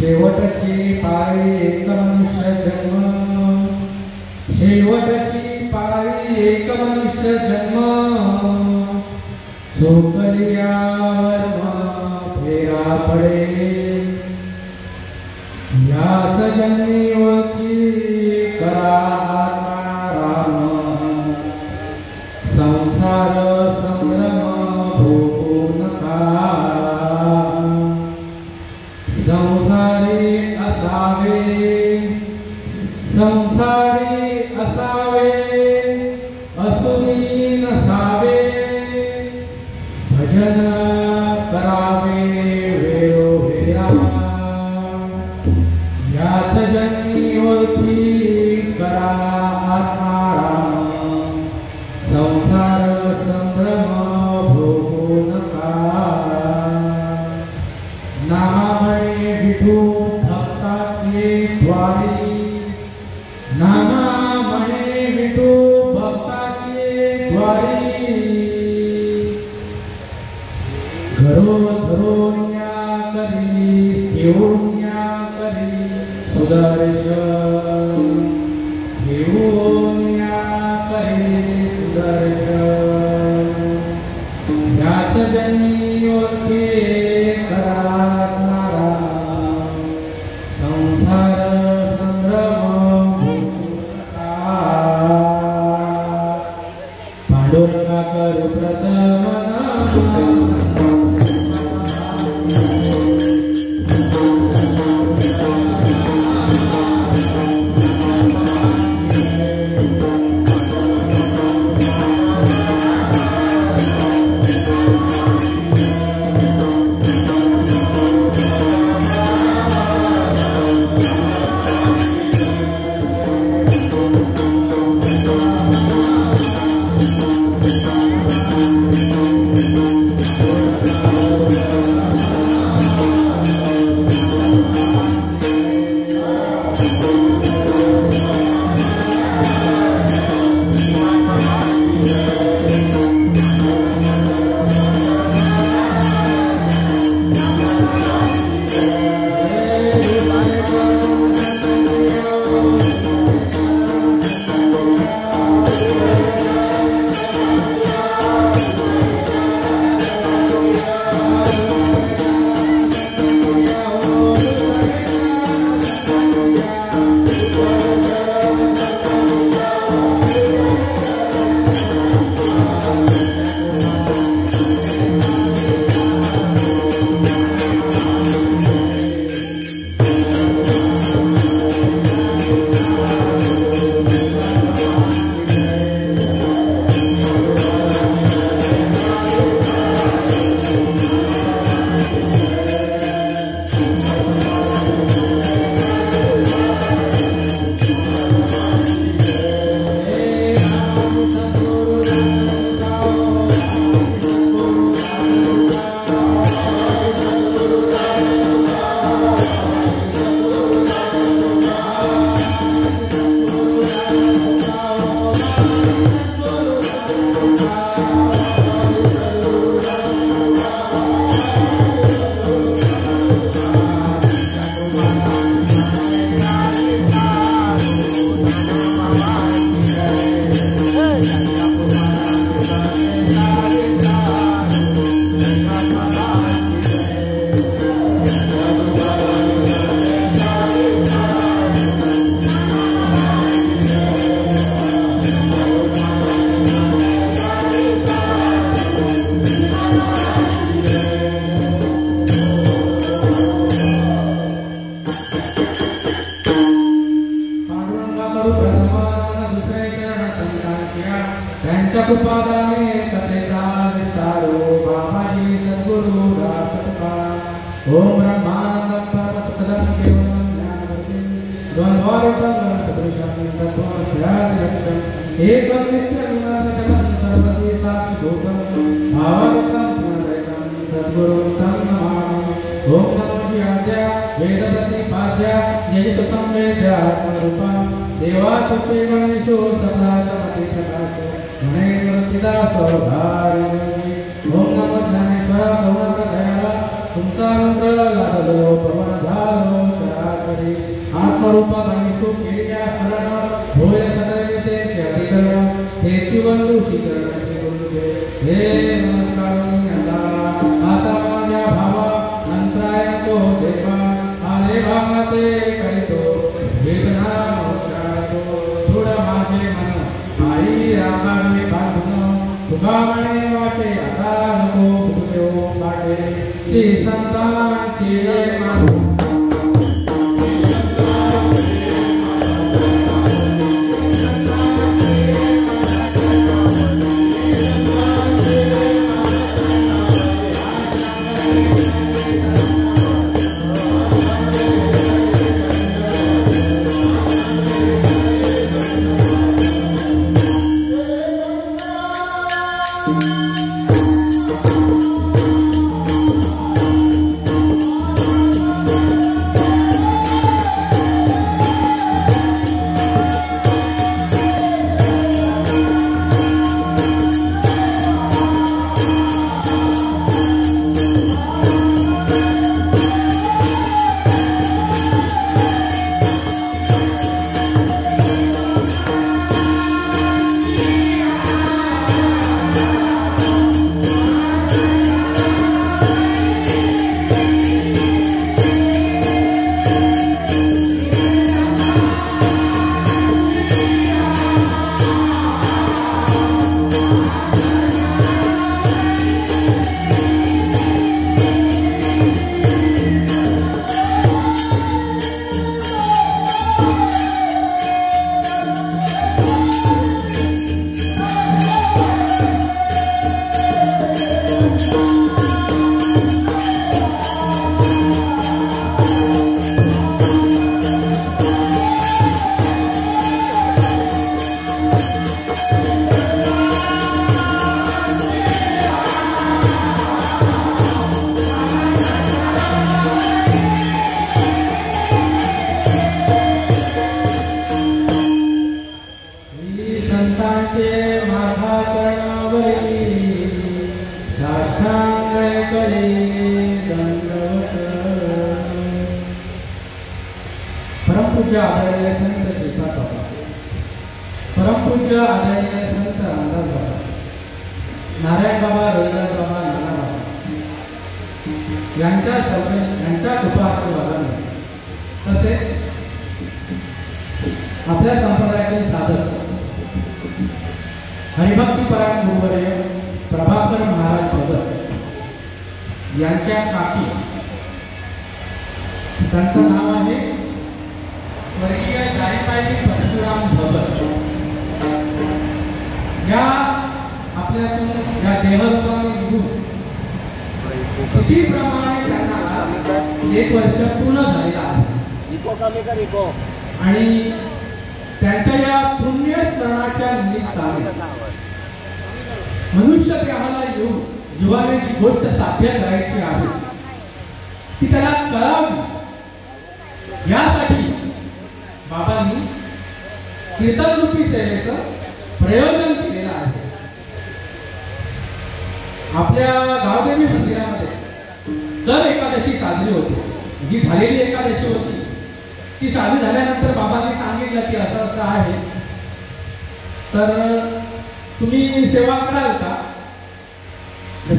शेवटची पाळी एक मनुष्य जन्म, शेवटची पाळी एक मनुष्य जन्म, चोकलियावर फेरा पडे, याच जन्मी ओळखी करा आत्माराम, संसार संग्रम भोगू नका, संसारी असावे, संसारी असावे, असुनी नसावे, भजन करावे वेळोवेळा, याच जन्मी ओळखी करा आत्माराम, संसार संभ्रम भोगू नका, नामामणे विठू भक्ताचे द्वारी, नामामणे विठू भक्ताचे द्वारी, घरोघरोन्या करी घेऊन्या करी सुदर्शन, घेऊन्या करी सुदर्शन, याच जन्मी ओळखे करा नारायण, संसार संभ्रम भोगू नका, पांडुरंगा करू प्रथम तुमचा अनुग्रह लाभलो प्रमाण झालो चराचरी आत्मरूपा गणेशो केल्या शरण होय सदैव ते अधिकरण तेची बंधू शिकरणाचे गुरुजे हे नमस्कार आता माझ्या भावा अंतराय तो देवा आले भागाते करीतो वेदना मोत्रातो थोड माझे मन आई रामावे बांधून तुगामणे वाटे आता नको भूदेव पाटे श्री संतांची मानू परमपूज्य आदरणीय संत श्रीपाद बाबा, परमपूज्य आदरणीय संत रामदास बाबा, नारायण बाबा, रविदास बाबा, नाना बाबा यांच्या कृपा आशीर्वादाने तसेच आपल्या संप्रदायातील साधक हरिभक्तीपरायण गुरुवर्य प्रभाकर महाराज भगत यांच्या काकी, त्यांचं नाव आहे स्वर्गीय जायपाई परशुराम भगत, या आपल्यातून या देवस्थानी निघून तिथीप्रमाणे त्यांना 1 वर्ष पूर्ण झालेला आहे आणि त्यांच्या या पुण्य स्मरणाच्या निमित्ताने मनुष्य देहाला येऊन जीवाने जी गोष्ट साध्य करायची आहे ती त्याला कळावी यासाठी बाबांनी कीर्तन रूपी सेवेचं प्रयोजन केलेलं आहे. आपल्या गावदेवी मंदिरामध्ये दर एकादशी साजरी होते. जी झालेली एकादशी होती ती साजरी झाल्यानंतर बाबांनी सांगितलं की असं असं आहे, तर तुम्ही सेवा कराल का?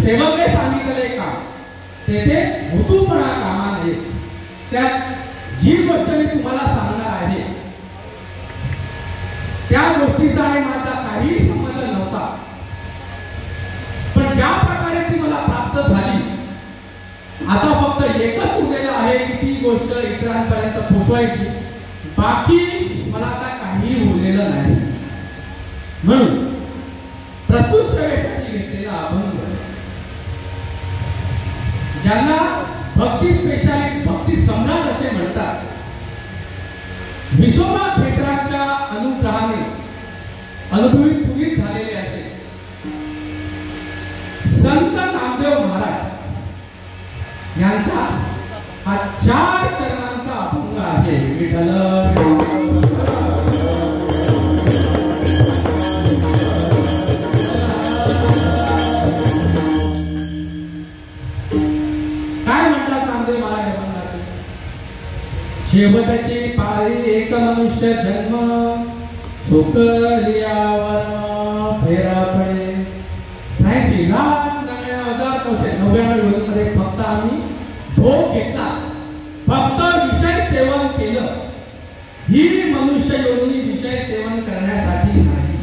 सेवकाने सांगितले का तेथे हुतूपणा कामा नये. त्यात जी गोष्ट मी तुम्हाला सांगणार आहे त्या गोष्टीचा आणि माझा काही संबंध नव्हता, पण ज्या प्रकारे ती मला प्राप्त झाली आता फक्त एकच उरलेलं आहे की ती गोष्ट इतरांपर्यंत पोहोचवायची. बाकी मला आता काही उरलेलं नाही. म्हणून प्रस्तुत सेवेसाठी घेतलेला अभंग, ज्यांना भक्ती स्पेशालिस्ट, भक्ती सम्राट असे म्हणतात, विसोबा क्षेत्राच्या अनुग्रहाने अनुभवी पुनीत झालेले असे संत नामदेव महाराज यांचा हा 4 चरणांचा अभंग आहे. विठ्ठल काय शेवटची पाळी एक मनुष्य जन्म सुकलियावर फेरा पडे. 1999 मध्ये फक्त आम्ही भोग घेतला, फक्त विषय सेवन केलं. ही मनुष्य योनी विषय सेवन करण्यासाठी नाही.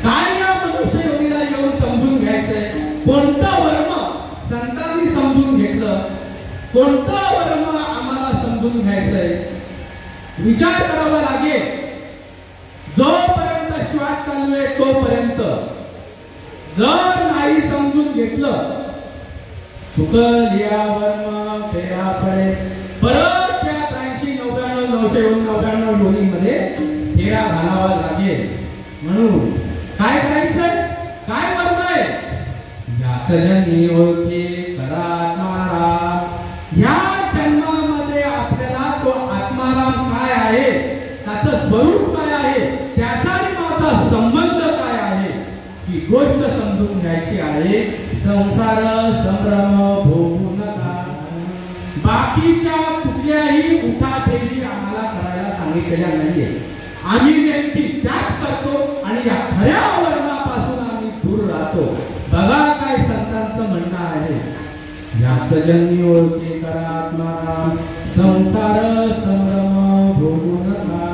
काय या मनुष्य योनीला येऊन समजून घ्यायचंय? कोणतं वर्म संतांनी समजून घेतलं, कोणतं वर्म आम्हाला समजून घ्यायचंय? विचार करावा लागेल. जोपर्यंत श्वास चालू आहे तोपर्यंत जर नाही समजून घेतलं, चुकल या वर्म फेरा पडे. परत त्या 83 99 999 योनीमध्ये फेरा घालावा लागेल. म्हणून काय करायचंय? काय वर्म आहे? याच जन्मी ओळखी खरा आत्माराम. या जन्मामध्ये आपल्याला तो आत्माराम काय आहे, त्याचं स्वरूप काय आहे, त्याचा आणि माझा संबंध काय आहे, ही गोष्ट समजून घ्यायची आहे. संसार संभ्रम भोगू नका. बाकीच्या कुठल्याही उठाठेवी आम्हाला करायला सांगितलेल्या नाहीये. आम्ही नेमकी त्याच करतो आणि या खऱ्या वर्णापासून आम्ही दूर राहतो. बघा काय संतांचं म्हणणं आहे. याच जन्मी ओळखे करा आत्माराम, संसार संभ्रम भोगू नका.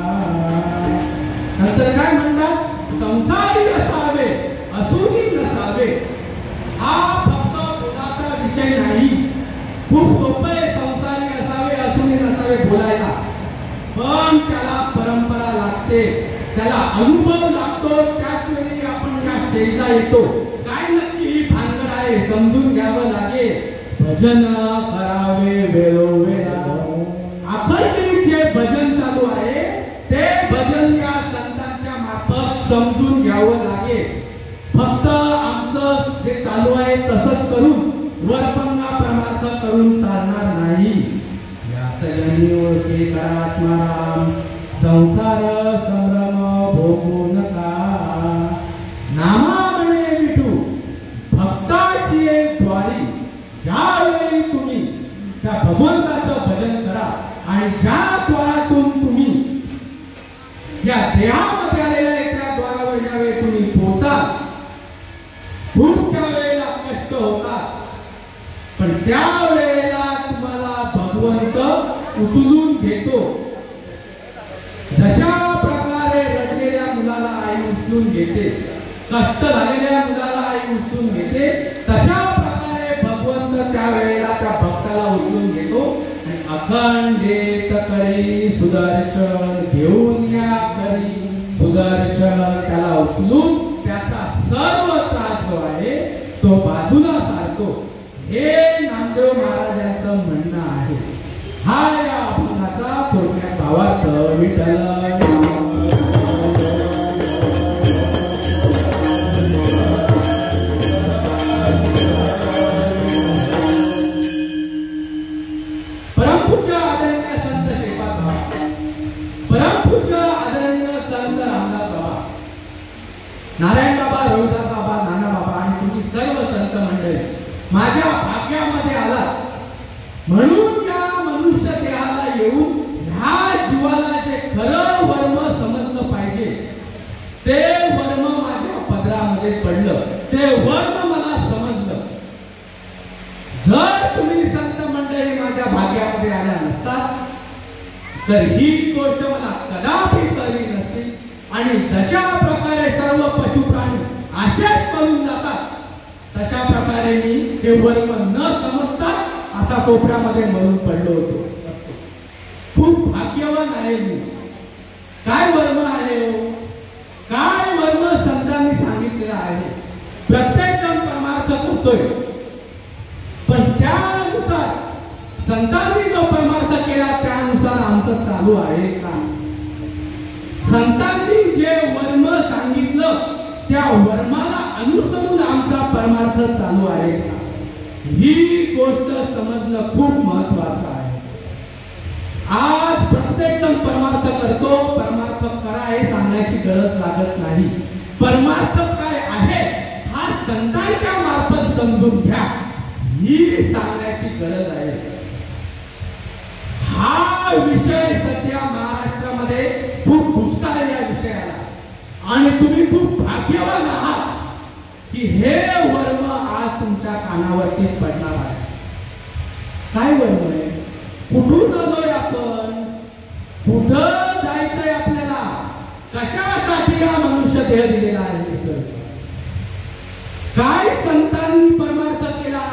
नंतर काय म्हणतात? संसारी असावे असूनी नसावे. हा फक्त बोलाचा विषय नाही. खूप सोपं आहे संसारी असावे असूनी नसावे बोलायला, पण त्याला परंपरा लागते, त्याला अनुभव लागतो. त्याच वेळी आपण या स्टेजला येतो. काय नक्की ही भानगड आहे समजून घ्यावं लागेल. भजन करावे वेळोवेळा. आपण जे भजन चालू आहे ते भजन या संतांच्या मार्फत समजून घ्यावं लागेल. फक्त आमचं जे चालू आहे तसंच करून वरपंगा परमार्थ करून चालणार नाही. याच जन्मी ओळखे करा आत्माराम, संसार संभ्रम भोगू नका. नामा म्हणे विठू भक्ताची एक द्वारी. ज्यावेळी तुम्ही त्या भगवंताचं भजन करा आणि ज्या द्वारातून तुम्ही या देहामध्ये आलेल्या त्या द्वारावर ज्यावेळी तुम्ही पोहोचाल, खूप त्या वेळेला कष्ट होतात, पण त्या वेळेला तुम्हाला भगवंत उचलून घेतो. जशा प्रकारे रडलेल्या मुलाला आई उचलून घेते, कष्ट झालेल्या मुलाला आई उचलून घेते, तशा प्रकारे भगवंत त्या वेळेला त्या भक्ताला उचलून घेतो आणि अखंडित करी सुदर्शन घेऊन या करी. सुदर्शन त्याला उचलून त्याचा सर्व त्रास जो आहे तो बाजूला सारतो. हे नामदेव महाराजांचं म्हणणं आहे. हा या अभंगाचा थोडक्यात भावार्थ. विठ्ठल परमपूज्य आदरणीय संत श्रीपाद बाबा, परमपूज्य आदरणीय संत रामदास बाबा, नारायण बाबा, रविदास बाबा, नाना बाबा आणि तुम्ही सर्व संत मंडळी माझ्या भाग्यामध्ये आलात. म्हणून या मनुष्य देहाला येऊन ह्या जीवाला जे खरं वर्म समजलं पाहिजे ते वर्म माझ्या पदरामध्ये पडलं, ते वर्म मला समजलं. जर तुम्ही संत मंडळी माझ्या भाग्यामध्ये आल्या नसतात तर ही गोष्ट मला कदापि कळली नसती. आणि जशा प्रकारे सर्व पशु प्राणी असेच मरून जातात, तशा प्रकारे मी हे वर्म न समजता असा कोपऱ्यामध्ये मरून पडलो होतो. खूप भाग्यवान आहे मी. काय वर्म आहे, काय वर्म संतांनी सांगितलेलं आहे. प्रत्येक जण परमार्थ करतोय, पण त्यानुसार संतांनी जो परमार्थ केला त्यानुसार आमचं चालू आहे का? संतांनी जे वर्म सांगितलं त्या वर्माला अनुसरून आमचा परमार्थ चालू आहे का? ही गोष्ट समजणं खूप महत्वाचं आहे. आज प्रत्येक जण परमार्थ करतो, परमार्थ करा हे सांगण्याची गरज लागत नाही. परमार्थ काय आहे हा संतांच्या मार्फत समजून घ्या ही सांगण्याची गरज आहे. हा सध्या महाराष्ट्रामध्ये खूप दुष्काळ आहे या विषयाला आणि तुम्ही खूप भाग्यवान आहात की हे वर्म आज तुमच्या कानावरती पडणार आहे. काय वर्म आहे? कुठून आलोय आपण? कुठं जायचंय आपल्याला? कशासाठी हा मनुष्य देह दिलेला आहे? काय संतांनी परमार्थ केला?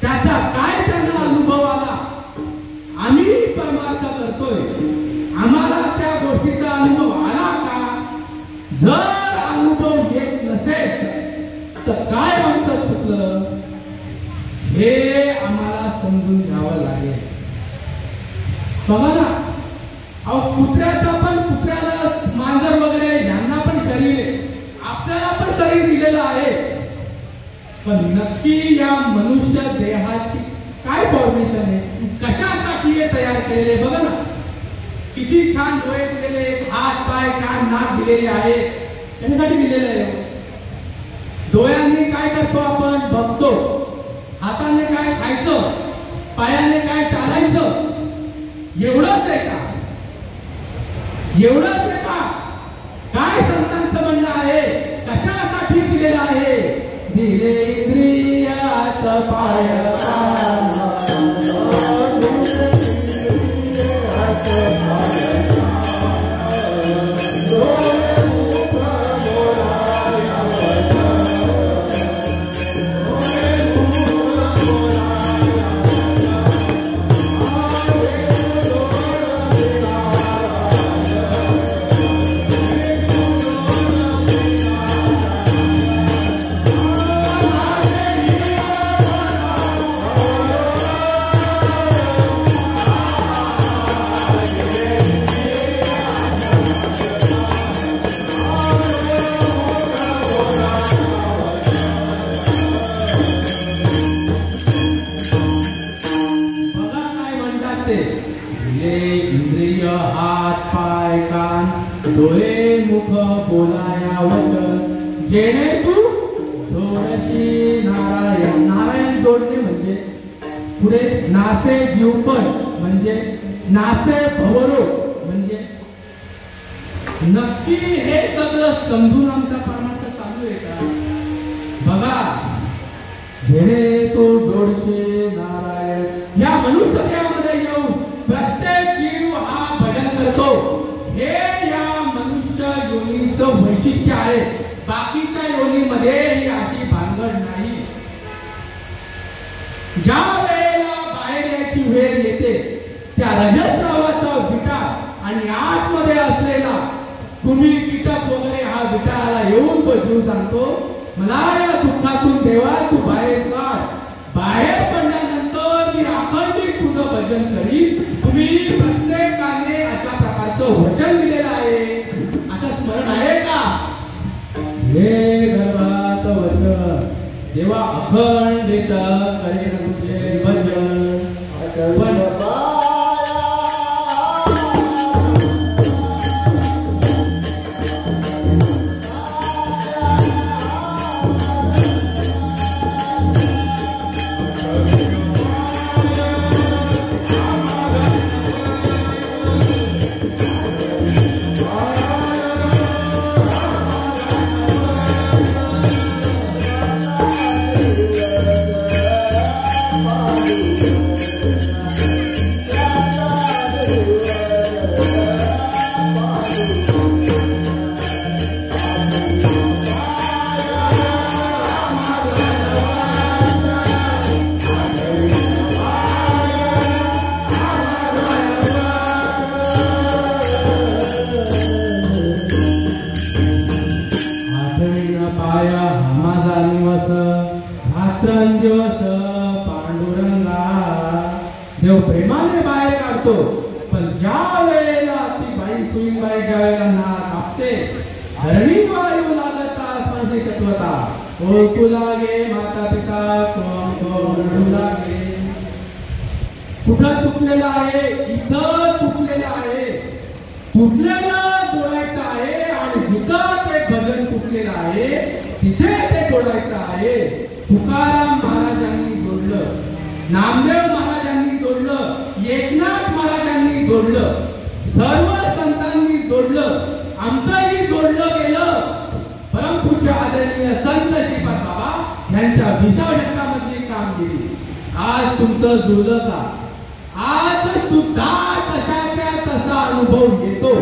त्याचा काय त्यांना अनुभव आला? आम्ही परमार्थ करतोय, आम्हाला त्या गोष्टीचा अनुभव आला का? जर अनुभव येत नसेल तर काय आमचं चुकलं हे आम्हाला समजून घ्यावं लागेल. बघा ना, अहो कुत्र्याला मांजर वगैरे यांना पण शरीर आहे, आपल्याला पण शरीर दिलेलं आहे, पण नक्की या मनुष्य देहाची काय फॉर्मेशन आहे? कशासाठी हे तयार केलेले? बघा ना, किती छान डोळे दिलेले, हात पाय कान नाक दिलेले आहे. त्यासाठी दिलेले आहे. डोळ्यांनी काय करतो आपण? बघतो. हाताने काय खायचं, पायाने काय चालायचं, एवढंच आहे का? एवढंच आहे का? काय संतांचं म्हणणं आहे? कशासाठी दिलेलं आहे? दिले इंद्रियात पाय डोळे मुख बोलाया वचन जेणे तू जोडशी नारायण. नारायण जोडणे म्हणजे पुढे नासे जीवपण म्हणजे नासे भवरोग म्हणजे नक्की हे सगळं समजून आमचा परमार्थ चालू आहे का? बघा, जेणे तू जोडशी नारायण या मनुष्यामध्ये येऊन प्रत्येक जीव हा भजन करतो. हे या मनुष्य योनीचं वैशिष्ट्य आहे. बाकीच्या योनीमध्ये ही अशी भानगड नाही. ज्या वेळेला बाहेर याची वेळ येते त्या रजस्रावाचा विटा आणि आतमध्ये असलेला तुम्ही कीटक वगैरे हा विटाला येऊन तो जीव सांगतो, मला या दुःखातून देवा तू बाहेर काढ. बाहेर पडल्यानंतर मी अखंडित तुझं भजन करीन. तुम्ही प्रत्येकाने अशा प्रकारचं वचन दिलेलं आहे. आता स्मरण आहे का? हे गर्भात वचन देवा अखंडित करेन तुझे भजन. पण देव प्रेमाने बाहेर काढतो. पण ज्या वेळेला ती बाई सुईबाई ज्या वेळेला ना कापते, धरणी वायू लागता स्पर्शे तत्वता ओळखू लागे माता पिता कोण कोण लागे. कुठं चुकलेलं आहे? इथं चुकलेलं आहे. चुकलेलं जोडायचं आहे आणि जिथं ते भजन चुकलेलं आहे तिथे ते जोडायचं आहे. तुकाराम महाराजांनी जोडलं, नामदेव महाराजांनी जोडलं, एकनाथ महाराजांनी जोडलं. सर्व संतांनी जोडलं, आमचंही जोडलं गेलं. परमपूज्य आदरणीय संत श्रीपाद बाबा यांच्या 20व्या शतकामधली कामगिरी आज तुमचं जुळलं का? आज सुद्धा तशाच्या तसा अनुभव येतो.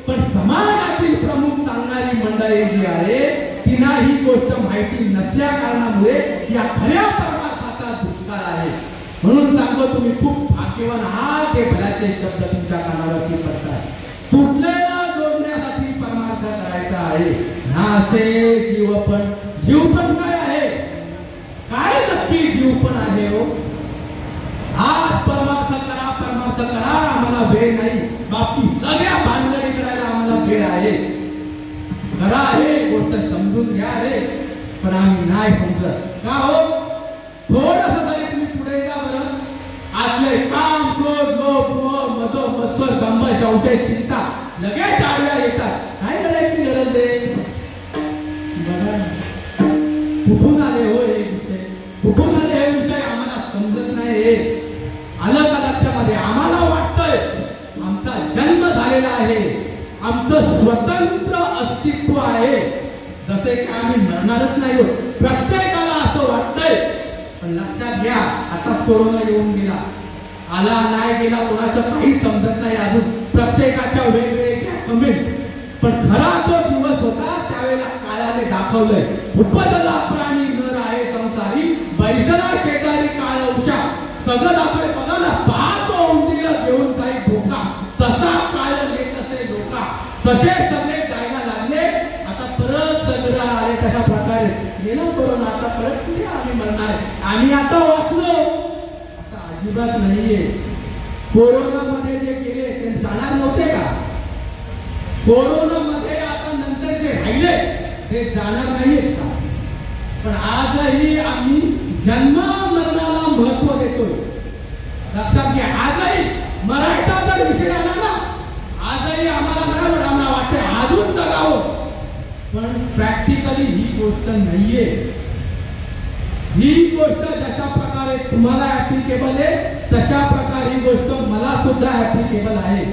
पण समाजातील प्रमुख सांगणारी मंडळी जी आहे तिला ही गोष्ट माहिती नसल्या कारणामुळे या खऱ्या परमार्थाचा दुष्काळ आहे. म्हणून सांगतो तुम्ही खूप भाग्यवान आहात. हे भल्याचे शब्द तुमच्या कानावरती पडतात. तुटलेला जोडण्यासाठी परमार्थ करायचा आहे. नासे जीवपण काय आहे? काय नक्की जीवपण आहे हो? आज परमार्थ करा, आम्हाला वेळ नाही. बाकी सगळ्या भानगडी करायला आम्हाला वेळ आहे. करा हे गोष्ट समजून घ्या रे. पण आम्ही नाही समजत का हो? थोडस तरी तुम्ही पुढे जा बरं. आजले काम, क्रोध, लोभ, मदो, मत्सर, दंभ, संशय, चिंता लगेच आडव्या येतात. काय करायची गरज आहे? बघा कुठून आले हो हे विषय? कुठून आले हे विषय आम्हाला समजत नाही. आलं का लक्षामध्ये? आम्हाला वाटतंय आमचा जन्म झालेला आहे, आमचं स्वतंत्र अस्तित्व आहे, जसे की आम्ही मरणारच नाही होत. प्रत्येकाला असं वाटतंय. पण लक्षात घ्या, आता कोरोना येऊन गेला, आला नाही गेला कोणाचं काही समजत नाही अजून. प्रत्येकाच्या वेगवेगळ्या कमेंट. पण खरा जो दिवस होता त्यावेळेला काळाने दाखवलंय. उपजला प्राणी नर आहे संसारी, बैसला शेजारी काळ उषा. सगळं दाखवलंय. बघा ना, पाहतो उंदीला घेऊन जाई धोका, तसा काळ येत असे डोका. तसे सगळे जायला लागले. आता परत सगळं आले. कशा प्रकारे गेलं कोरोना, आता परत कुठे आम्ही मरणार? आम्ही आता वाचलो असं अजिबात नाहीये. कोरोना मध्ये जे गेले ते जाणार नव्हते का? कोरोना मध्ये आता नंतर जे राहिले ते जाणार नाहीत का? पण आजही आम्ही जन्म मरणाला महत्व देतोय. लक्षात घ्या, आजही मराठा जर विषय आला ना, आजही आम्हाला नाही वाटते अजून जगावं. पण प्रॅक्टिकली ही गोष्ट नाहीये. ही गोष्ट जशा प्रकारे तुम्हाला ऍप्लिकेबल आहे तशा प्रकारे ही गोष्ट मला सुद्धा ऍप्लिकेबल आहे.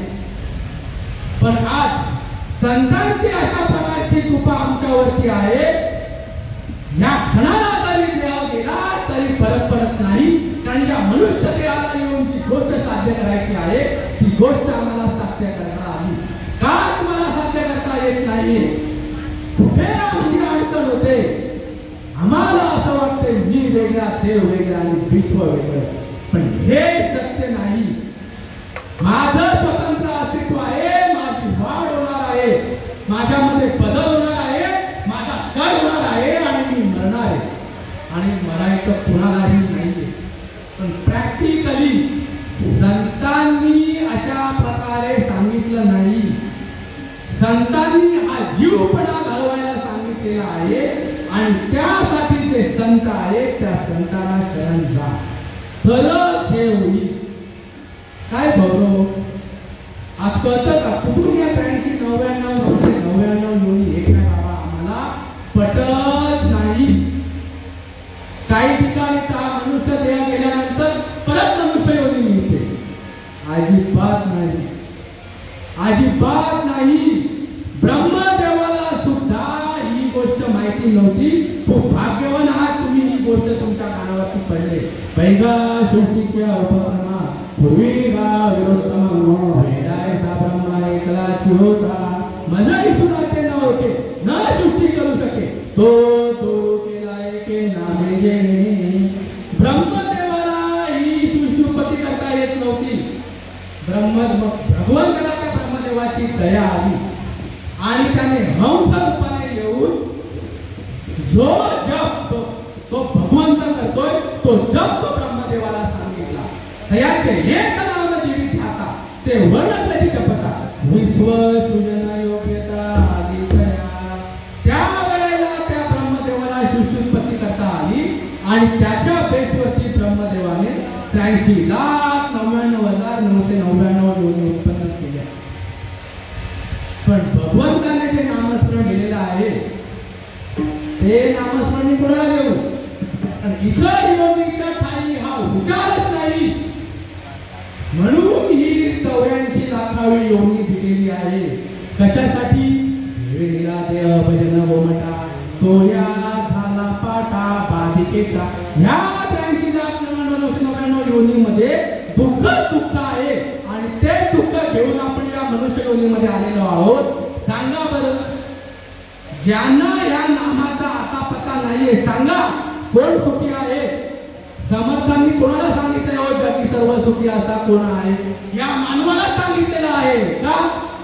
पण आज संतांची अशा प्रकारची कृपा आमच्यावरती आहे. या क्षणाला जरी देव गेला तरी फरक पडत नाही. कारण या मनुष्य देहाला येऊन जी गोष्ट साध्य करायची आहे ती गोष्ट आम्हाला साध्य करता आली. का तुम्हाला साध्य करता येत नाहीये? कुठे आमची अडचण होते? आम्हाला असं वाटते मी वेगळा, देव वेगळा आणि विश्व वेगळं. पण हे सत्य नाही. माझं स्वतंत्र अस्तित्व आहे, माझी वाढ होणार आहे, माझ्यामध्ये बदल होणार आहे, माझा क्षय होणार आहे आणि मी मरणार आहे. आणि मरायचं कुणालाही नाहीये. पण प्रॅक्टिकली संतांनी अशा प्रकारे सांगितलं नाही. संतांनी हा जीवपणा घालवायला सांगितलेला आहे. आणि त्यासाठी जे संत आहेत त्या संतांना शरण जा, तरच हे होईल. काय बघू आज कळतं का? कुठून या 83,999 योनी एक नाही बाबा, आम्हाला पटत नाही. काही ठिकाणी मनुष्य देह गेल्यानंतर परत मनुष्य योनी मिळते. अजिबात नाही, अजिबात नाही. ब्रह्मदेवाला सुद्धा ही गोष्ट माहिती नव्हती. खूप भाग्यवान आहात तुम्ही, ही गोष्ट तुमच्या कानावरती पडले. पैगा सृष्टीच्या उपक्रमा पूर्वी वेदायसा ब्रह्मा एकलाची होता. मजही सुनाते न होते, न सृष्टी करू शके तो केला एके नामे जेणे. ब्रह्मदेवाला ही सृष्टी उत्पत्ती करता येत नव्हती. भगवंताला त्या ब्रह्मदेवाची दया आली आणि त्याने हंस रूपाने येऊन जो जप तो भगवंत करतोय तो जप तो ब्रह्मदेवाला सांगितला. त्याचे एक नाम जीवित ध्याता ते वर्णप्रती जपता विश्व सृजन योग्यता आदितया. त्या वेळेला त्या ब्रह्मदेवाला सृष्टी उत्पत्ती करता आली आणि त्याच्या बेसवरती ब्रह्मदेवाने 83,99,999 योनी उत्पन्न केल्या. पण भगवंताने जे नामस्मरण केलेलं आहे ते नामस्मरण कोणाला देऊ? इतर योनीच्या ठाई हा विचारच नाही. म्हणून ही 84,00,000 करावी योनी दिलेली आहे. कशासाठी? वेळीला देव भजन गोमटा तोया झाला पाटा बाधिकेचा. ह्या 83,99,99 योनीमध्ये दुःख आहे आणि ते दुःख घेऊन आपण या मनुष्य योनीमध्ये आलेलो आहोत. सांगा बरं, ज्यांना या नामाचा आता पत्ता नाहीये, सांगा कोण सुखी आहे? समर्थांनी कोणाला सांगितलं हो जगी सर्व सुखी असा कोण आहे? या मानवाला सांगितलेलं आहे का?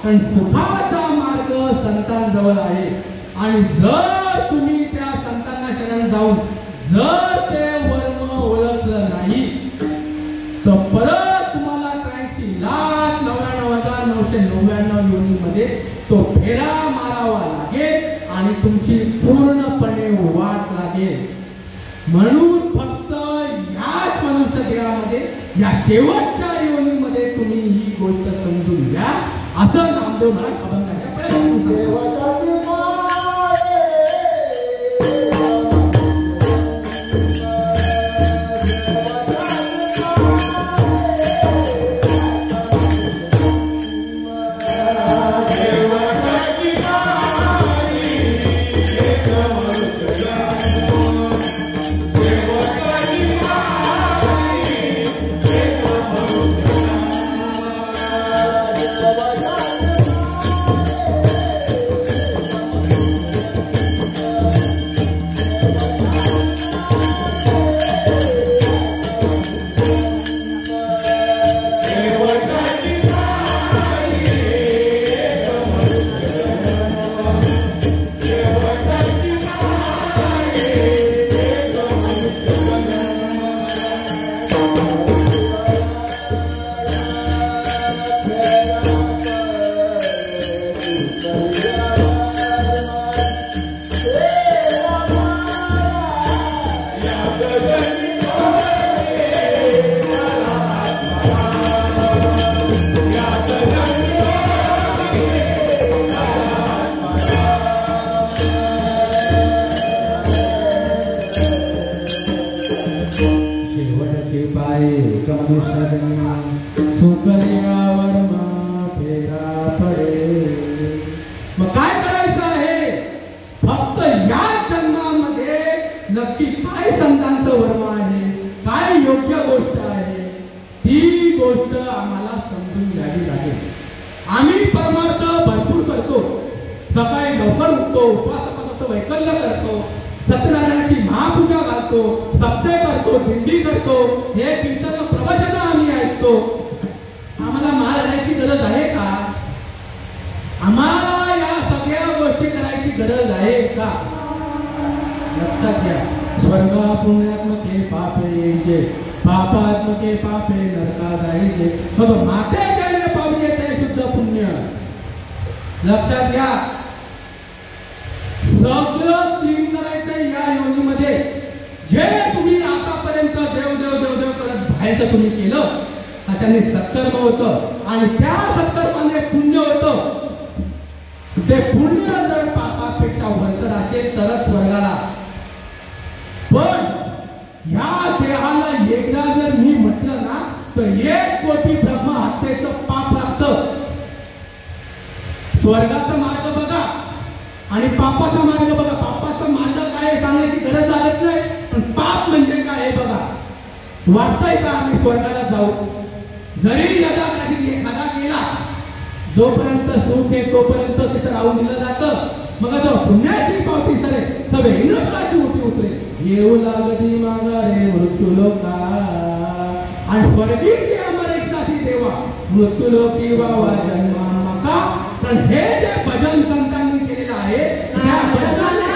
कारण सुखाचा मार्ग संतांजवळ आहे. आणि जर तुम्ही त्या संतांना शरण जाऊन जर ते वर्म ओळखलं नाही तर परत तुम्हाला 83,99,999 योनीमध्ये तो फेरा मारावा लागेल आणि तुमची पूर्णपणे वाट लागेल. म्हणून फक्त याच मनुष्य देहामध्ये या शेवटच्या योनीमध्ये तुम्ही ही गोष्ट समजून घ्या असं नामदेव महाराज अभंगाच्या प्रयत्न. लक्षात घ्या, सगळं क्लीन करायचं या योनीमध्ये. जे तुम्ही आतापर्यंत देव देव देव देव करत बाहेरचं तुम्ही केलं त्याने सत्कर्म होतं आणि त्या सत्कर्माने पुण्य होतं. ते पुण्य जर पापापेक्षा वरतर असेल तरच स्वर्गाला. पण या देहाला एकदा जर मी म्हटलं ना तर 1 कोटी ब्रह्म हत्येचं पाप लागतं. स्वर्गाचा मार्ग बघा आणि पापाचा मार्ग बघा. पापाचा मार्ग काय सांगण्याची गरज लागत नाही, पण पाप म्हणजे काय हे बघा. वाटतंय का आम्ही स्वर्गाला जाऊ? जरी एखादा गेला, जोपर्यंत सुख आहे तोपर्यंत तिथं राहून दिलं जातं. मग आता पुण्याची पावती सरे सगळे इंद्रकाची उठी उतरे येऊ लागली मागारे मृत्यू लोका. आणि स्वर्गीची अमरेसाठी देवा मृत्यू लोकी वावा जन्मा माका. पण हे जे भजन संतांनी केलेलं आहे त्या भजनाने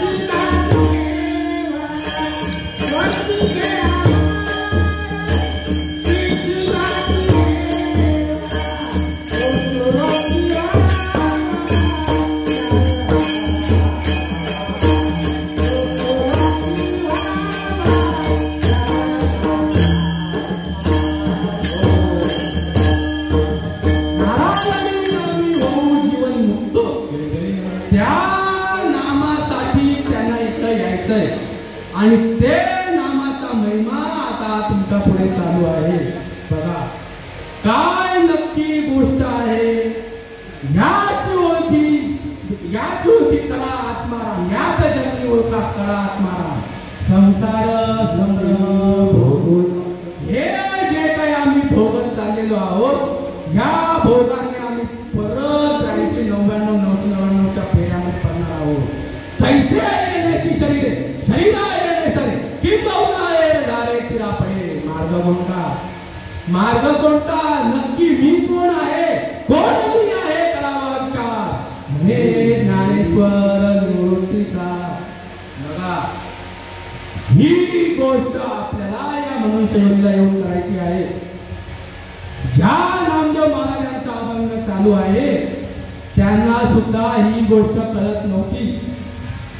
Thank you. आणि ते नामाचा महिमा आता तुमच्या पुढे चालू आहे. बघा काय नक्की गोष्ट आहे. याची ओळखी कला आत्माराम, याच जन्मी ओळखा कला आत्माराम. संसार संभ्रम भोगून हे जे काही आम्ही भोगत चाललेलो आहोत, या भोगाने आम्ही परत 99,999च्या फेऱ्यामध्ये पडणार आहोत. कैसे येण्याची शरीरे शरीरा येणे सरे की पाहुणा येणे झाले तिला पडे. मार्ग कोणता नक्की मी कोण आहे, कोण मी आहे करावा विचार म्हणे ज्ञानेश्वर मूर्तीचा. बघा ही गोष्ट आपल्याला या मनुष्ययोनीला येऊन करायची आहे. ज्या नामदेव महाराजांचा अभंग चालू आहे त्यांना सुद्धा ही गोष्ट कळत नव्हती.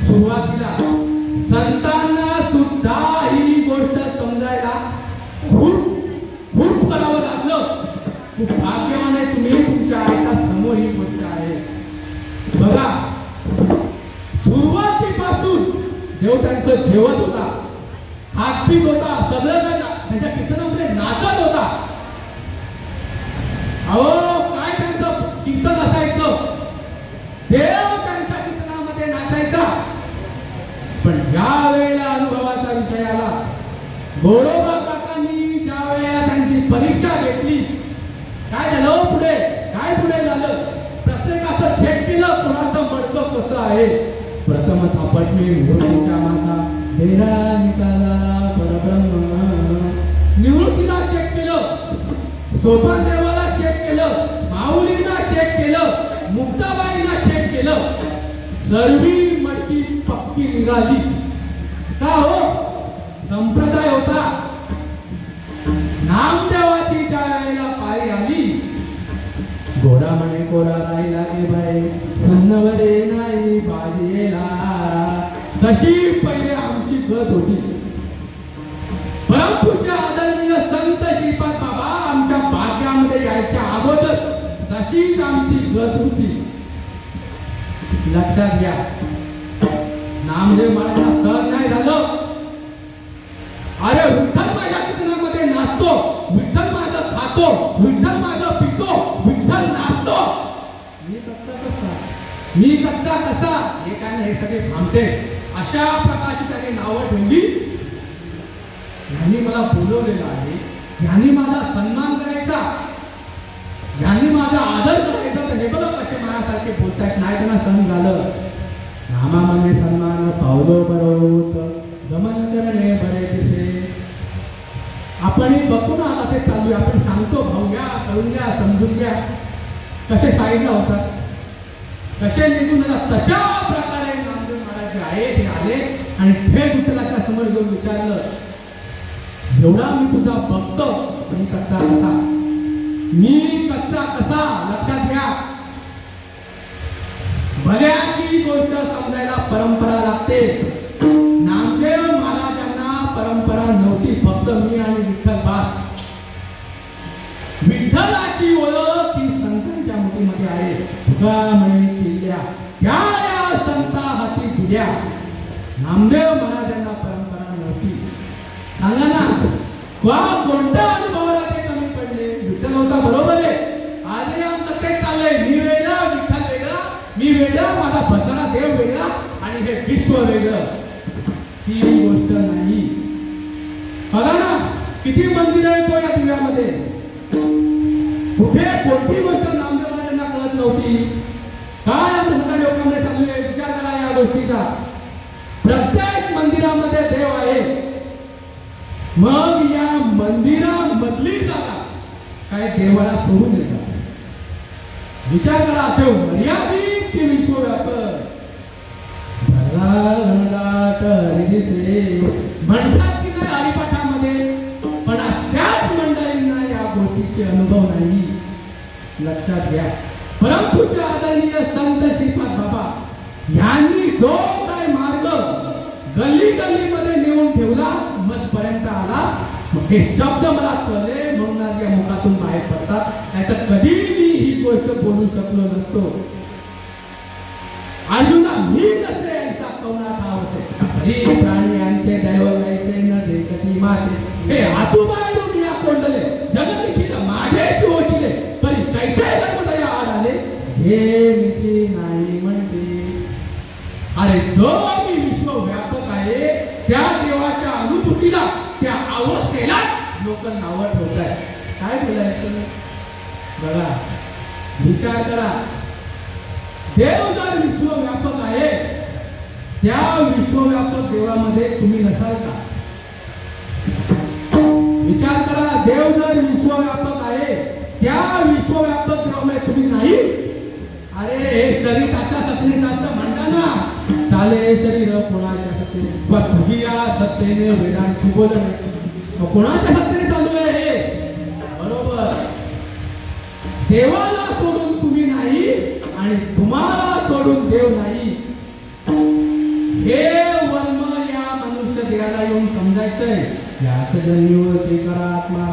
सुरुवातीला संतांना सुद्धा ही गोष्ट समजायला खूप करावं लागलं. खूप भाग्यवान आहे तुम्ही, तुमच्या आईच्या समोर ही गोष्ट आहे. बघा सुरुवातीपासून देव त्यांचं जेवत होता, हातपीत होता, सगळं त्यांच्या कीर्तनामध्ये नाचत होता. अहो काय त्यांचं कीर्तन असायचं, देव त्यांच्या कीर्तनामध्ये नाचायचा. पण ज्या वेळेला अनुभवाचा विषय आला, गोरोबा काकांनी ज्या वेळेला त्यांची परीक्षा घेतली, काय झालं पुढे, काय पुढे झालं, प्रत्येकाचं चेक केलं कोणाचं मडकं कसं आहे. प्रथम थापटणे निवृत्तीच्या माता हेरा निकाला परब्रह्म. निवृत्तीला चेक केलं, सोपान देवाला चेक केलं, माऊलींना चेक केलं, मुक्ताबाईंना चेक केलं. सर्वी मटकी पक्की निघाली. का हो, संप्रदाय होता. नामदेवाची ज्या वेळेला पाळी आली, गोरा म्हणे कोरा राहिला गे बाई सुन्नवरे नाही बाजीला. तशी पहिले आमची गत होती. परमपूज्य आदरणीय संत श्रीपाद बाबा आमच्या भाग्यामध्ये यायच्या अगोदर तशीच आमची गत होती. लक्षात घ्या, नामदेव महाराज सहज नाही झालं. अरे विठ्ठल माझ्या कीर्तनामध्ये नाचतो, विठ्ठल माझं खातो, विठ्ठल माझं पितो, विठ्ठल नाचतो, मी कच्चा कसा हे काय हे सगळे थांबते. अशा प्रकारची त्याने नावं ठेवली. यांनी मला बोलवलेलं आहे, यांनी माझा सन्मान करायचा, यांनी माझा आदर करायचा. तर हे बघा कसे माझ्यासारखे बोलतायत. नाही त्यांना सण झालं. नामामध्ये सन्मान पावलो बरोत गमन करणे बरे दिसे. आपण बघू ना आता ते चालू आहे. आपण सांगतो भाऊ घ्या, कळून घ्या, समजून घ्या. कसे साईडला होतात, कसे निघून जातात. तशा प्रकारे नामदेव महाराज जे आहे ते आले आणि थेट विठ्ठलाच्या समोर घेऊन विचारलं, एवढा मी तुझा बघतो, मी कच्चा कसा, मी कच्चा कसा. लक्षात घ्या, भल्याची गोष्ट समजायला परंपरा लागते. नामदेव महाराजांना परंपरा नव्हती, फक्त मी आणि विठ्ठल बास. विठ्ठलाची ओळख ही संतांच्या मुठीमध्ये आहे. तुका म्हणे किल्ल्या त्या या संता हाती दिल्या. नामदेव महाराजांना परंपरा नव्हती. सांगा ना, कोणत्या अनुभवाला ते कमी पडले. विठ्ठल होता बरोबर आहे. आज आमचं ते चाललंय, मी वेगळा, विठ्ठल वेगळा, मी वेगळा, माझा भजना देव वेगळा आणि हे विश्व वेगळं. ही गोष्ट नाही. बघा ना किती मंदिर आहे तो या दिव्यामध्ये. कुठे कोणती गोष्ट नामदेव महाराजांना कळत नव्हती. काय आपल्या लोकांमध्ये चालू आहे, विचार करा या गोष्टीचा. प्रत्येक मंदिरामध्ये देव आहे. मग या मंदिरामधली जागा काय देवाला सोडून देतात. विचार करा, देव मर्यादित की विश्वव्यापक. म्हणतात की नाही हरिपाठामध्ये, पण त्याच मंडळींना या गोष्टीचे अनुभव नाही. लक्षात घ्या, परमपूज्य आदरणीय संत श्रीपाद बाबा यांनी जो काय मार्ग गल्ली गल्लीमध्ये नेऊन ठेवला, मजपर्यंत आला. मग हे शब्द मला कळले म्हणून आज या मुखातून बाहेर पडतात. नाहीतर कधी मी ही गोष्ट बोलू शकलो नसतो. अर्जुना मी जसे यांचा कवना ठाव असे कधी प्राणी यांचे दैव कैसे न देखती माते हे आतुबाहेरून या कोंडले जगनिखिल माझेच ओचिले परी कैसे जगदया आडाले जे मिशी नाही म्हणते. अरे जो मी विश्वव्यापक आहे त्या देवाच्या अनुभूतीला त्या अवस्थेला लोक नाव ठेवताय. काय बोलायचं बघा, विचार करा. देव जर विश्वव्यापक आहे त्या विश्वव्यापक देवामध्ये तुम्ही नसाल का? विचार करा. देव जर विश्वव्यापक आहे त्या विश्वव्यापक देवामध्ये तुम्ही नाही. अरे हे शरीर त्याच्या सत्तेने म्हणता ना, चाले शरीर कोणाच्या सत्तेने, तुझी या सत्तेने वेदांची बोलणे कोणाच्या सत्तेने चालू आहे हे? बरोबर. देवाला सोडून तुम्ही नाही आणि तुम्हाला सोडून देव नाही. हे वर्म या मनुष्य देहाला येऊन समजायचंय. याच जन्म ते करा आत्मा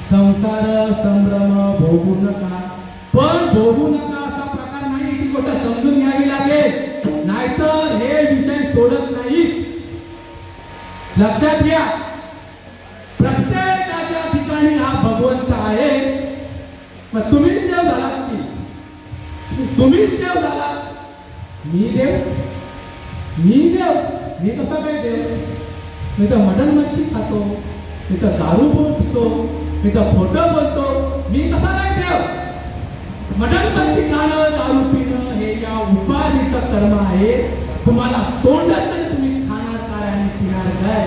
संसार संभ्रम भोगू नका. पण भोगू नका असा प्रकार नाही. ती गोष्ट समजून घ्यावी लागेल, नाहीतर हे विषय सोडत नाही. लक्षात घ्या, प्रत्येकाच्या ठिकाणी हा भगवंत आहे. मग तुम्हीच देव झालात की? तुम्हीच देव झालात. मी देव? मी देव? मी कसा काय देव? मी तर मटण मच्छी खातो, मी तर दारू पितो, मी तर खोटं बोलतो. मी कसा काय देव? मटण मच्छी खाणं, दारू पिणं हे या उपाधीचं कर्म आहे. तुम्हाला तोंड असतं तुम्ही खाणार काय आणि पिणार काय?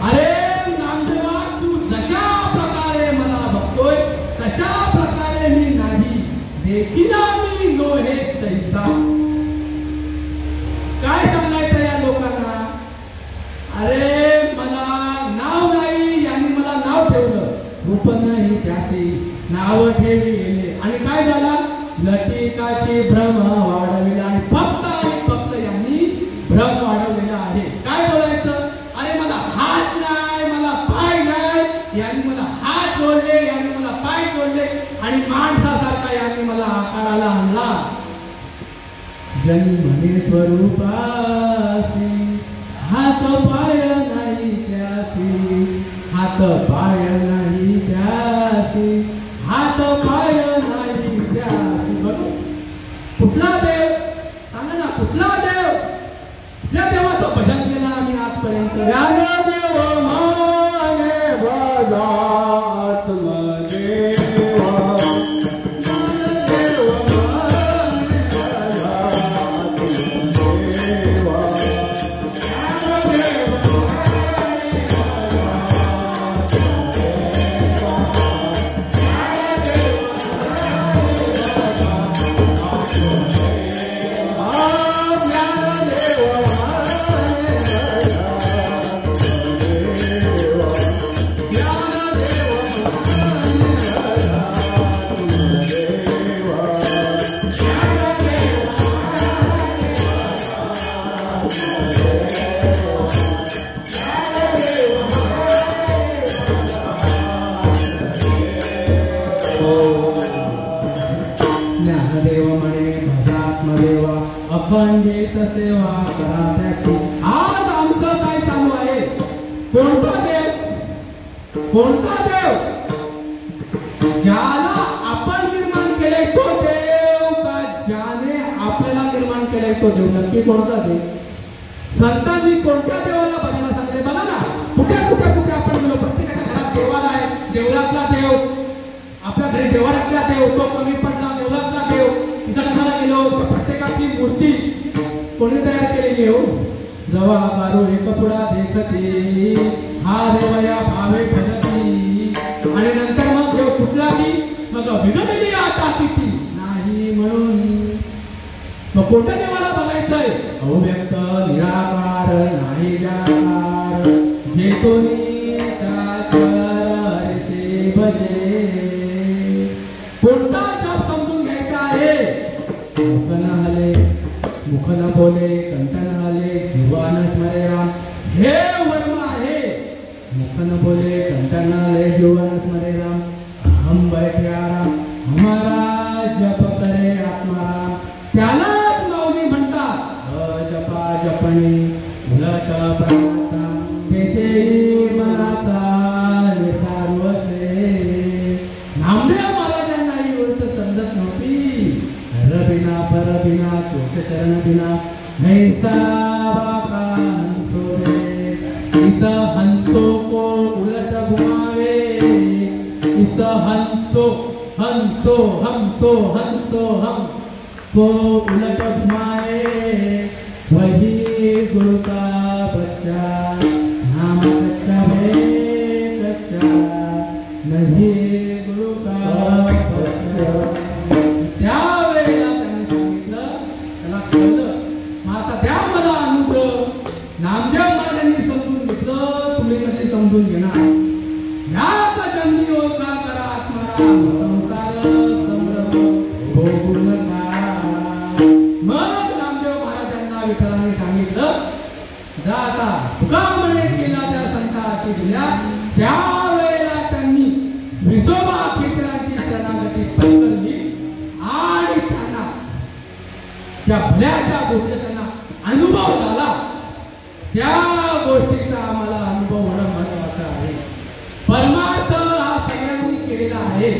अरे नामदेवा, तू जशा प्रकारे मला बघतोय तशा प्रकारे मी नाही. देखीला मी नो हे तैसा. काय सांगायचं या लोकांना? अरे मला नाव नाही, यांनी मला नाव ठेवलं. रूप नाही त्याचे नाव ठेवी गेले आणि काय झाला? लटिकाची भ्रम वाढविला आणि फक्त यांनी भ्रम वाढवलेला आहे. काय बोलायचं? अरे मला हात नाही, मला पाय नाही, यांनी मला हात जोडले, यांनी मला पाय जोडले आणि माणसासारखा यांनी मला आकाराला आणला. जन्मने स्वरूपासी हात पाय नाही त्यासी, हात पाय नाही त्यासी, हात पाय नाही त्यासी. बरोबर. कुठला देव सांगा ना? कुठला देव? त्या देवाचं भजन केलं आम्ही आजपर्यंत. ज्ञानदेव माने भजात्मदेवा, अखंडित सेवा करा त्याची. आज आमचं काय चालू आहे? कोणता देव? कोणता देव? ज्याला आपण निर्माण केले तो देव का ज्याने आपल्याला निर्माण केले तो देव? नक्की कोणता देव? संतांनी कोणत्या देवाला भजायला सांगितले बघा ना. कुठे कुठे कुठे आपण गेलो, प्रत्येकाच्या घरात देवाला आहे. देवळातला देव, आपल्या घरी देवाळातला देव, तो कमी पडला देवळातला देव. घराला गेलो प्रत्येकाची मूर्ती कोणी तयार केलेली हो? जवा बारू एक पुढा देखती हा देवया भावे भजती. आणि नंतर मग देव कुठला की मग विनवली आता किती नाही म्हणून. मग कोणत्या देवाला बघायचंय? अव्यक्त निराकार नाही जाकार, जे कोणी से भजे. कोणता जप समजून घ्यायचा आहे? मुख न हले, मुख न बोले, कंठ न हले, जीवान स्मरे राम. हे वर्म आहे. मुख न बोले, कंठ न हले, जीवान स्मरे राम. हम बैठे आराम, हमारा जप करे आत्माराम. त्यालाच माऊली म्हणतात. जपा जपणी उलट पर बिना चोट चरण बिना ऐसा बाका हंसो रे। इस हंसो को उलट घुमावे, इस हंसो हंसो हंसो हंसो हम को उलट घुमाए, वही गुरु का बच्चा नाम कच्चा है कच्चा नहीं गुरु का बच्चा। त्यावेळेला त्यांनी सांगितलं, त्याला कळलं मग आता द्या मला अनुभव। नामदेव महाराजांनी समजून घेतलं, तुम्ही कधी समजून घेणार? ह्या जन्मी ओळखा करा आत्माराम, संसार संभ्रम भोगू नका। मग नामदेव महाराजांना विठ्ठलाने सांगितलं, जा आता तुका म्हणे केला त्या संताची दिल्या। त्यावेळेला त्यांनी विसोबा खेचरांची शरणागती पत्करली आणि त्यांना त्या भल्याच्या गोष्टी त्यांना अनुभव झाला। त्या गोष्टीचा आम्हाला अनुभव होणं महत्वाचं आहे। परमार्थ हा सगळ्यांनी केलेला आहे,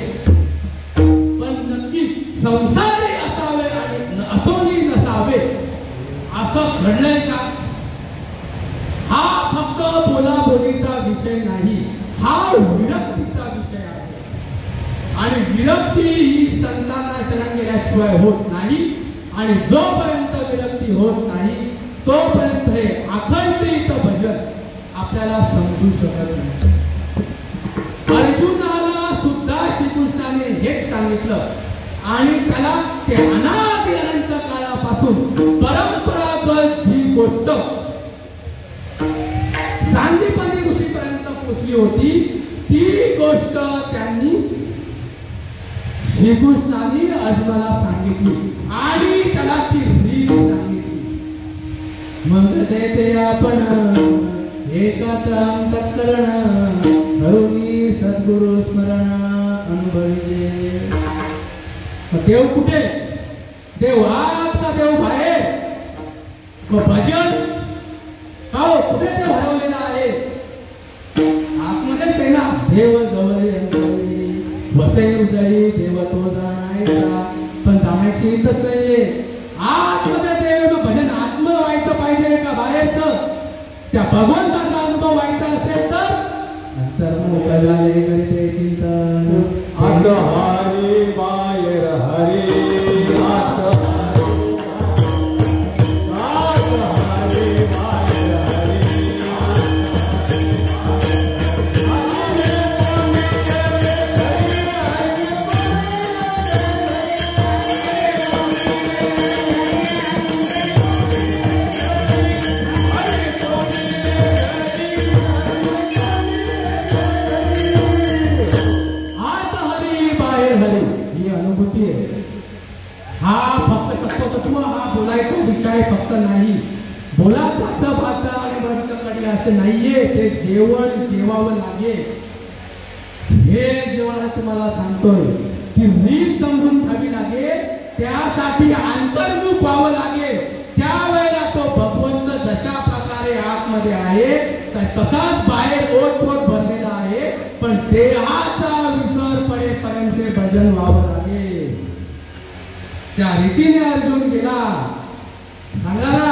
पण नक्की संसारी असावे आणि असोनी नसावे असं घडलंय का? हा फक्त बोलाबोलीचा विषय नाही, हा विरक्तीचा विषय आहे। आणि विरक्ती ही संतांना शरण गेल्याशिवाय होत नाही, आणि जोपर्यंत विरक्ती होत नाही तोपर्यंत हे अखंडित भजन आपल्याला समजू शकत नाही। अर्जुनाला सुद्धा श्रीकृष्णाने हेच सांगितलं, आणि त्याला ते अनादि अनंत काळापासून परंपरागत जी गोष्ट सांदीपनी ऋषीपर्यंत पोचली होती, ती गोष्ट त्यांनी श्रीकृष्णाने अर्जुनाला सांगितली आणि त्याला ती रीत सांगितली। मग ते आपण एकत्रम तत्करण करुणी सद्गुरु स्मरण अनुभविले। देव कुठे? देव आत का देव बाहेर? भजन हो कुठे देव हरवलेला आहे? आतमध्येच आहे ना। देव जवळ वसे हृदयी देव तो जाणायचा, पण जाण्याची इथंच नाहीये। आतमध्ये देव भजन आत्म व्हायचं पाहिजे का बाहेरचं? त्या भगवंताचा अनुभव व्हायचा असेल तर अंतर्मुख झाले करते चिंतन। आत हरी बाहेर हरी, आत हरी बाहेर हरी। हा फक्त तत्वतत्व हा बोलायचा विषय फक्त नाही, बोलायचं भात आणि बरककडे असं नाहीये। ते जेवण जेवावं लागेल। हे जेवण तुम्हाला सांगतोय की रीत समजून घ्यावी लागेल, त्यासाठी अंतर्मुख व्हावं लागेल। त्यावेळेला तो भगवंत जशा प्रकारे आतमध्ये आहे तसाच बाहेर ओतप्रोत भरलेला आहे, पण देहाचा विसर पडेपर्यंत भजन व्हावं लागेल। त्या रीतीने अर्जुन गेला। सांगा ना,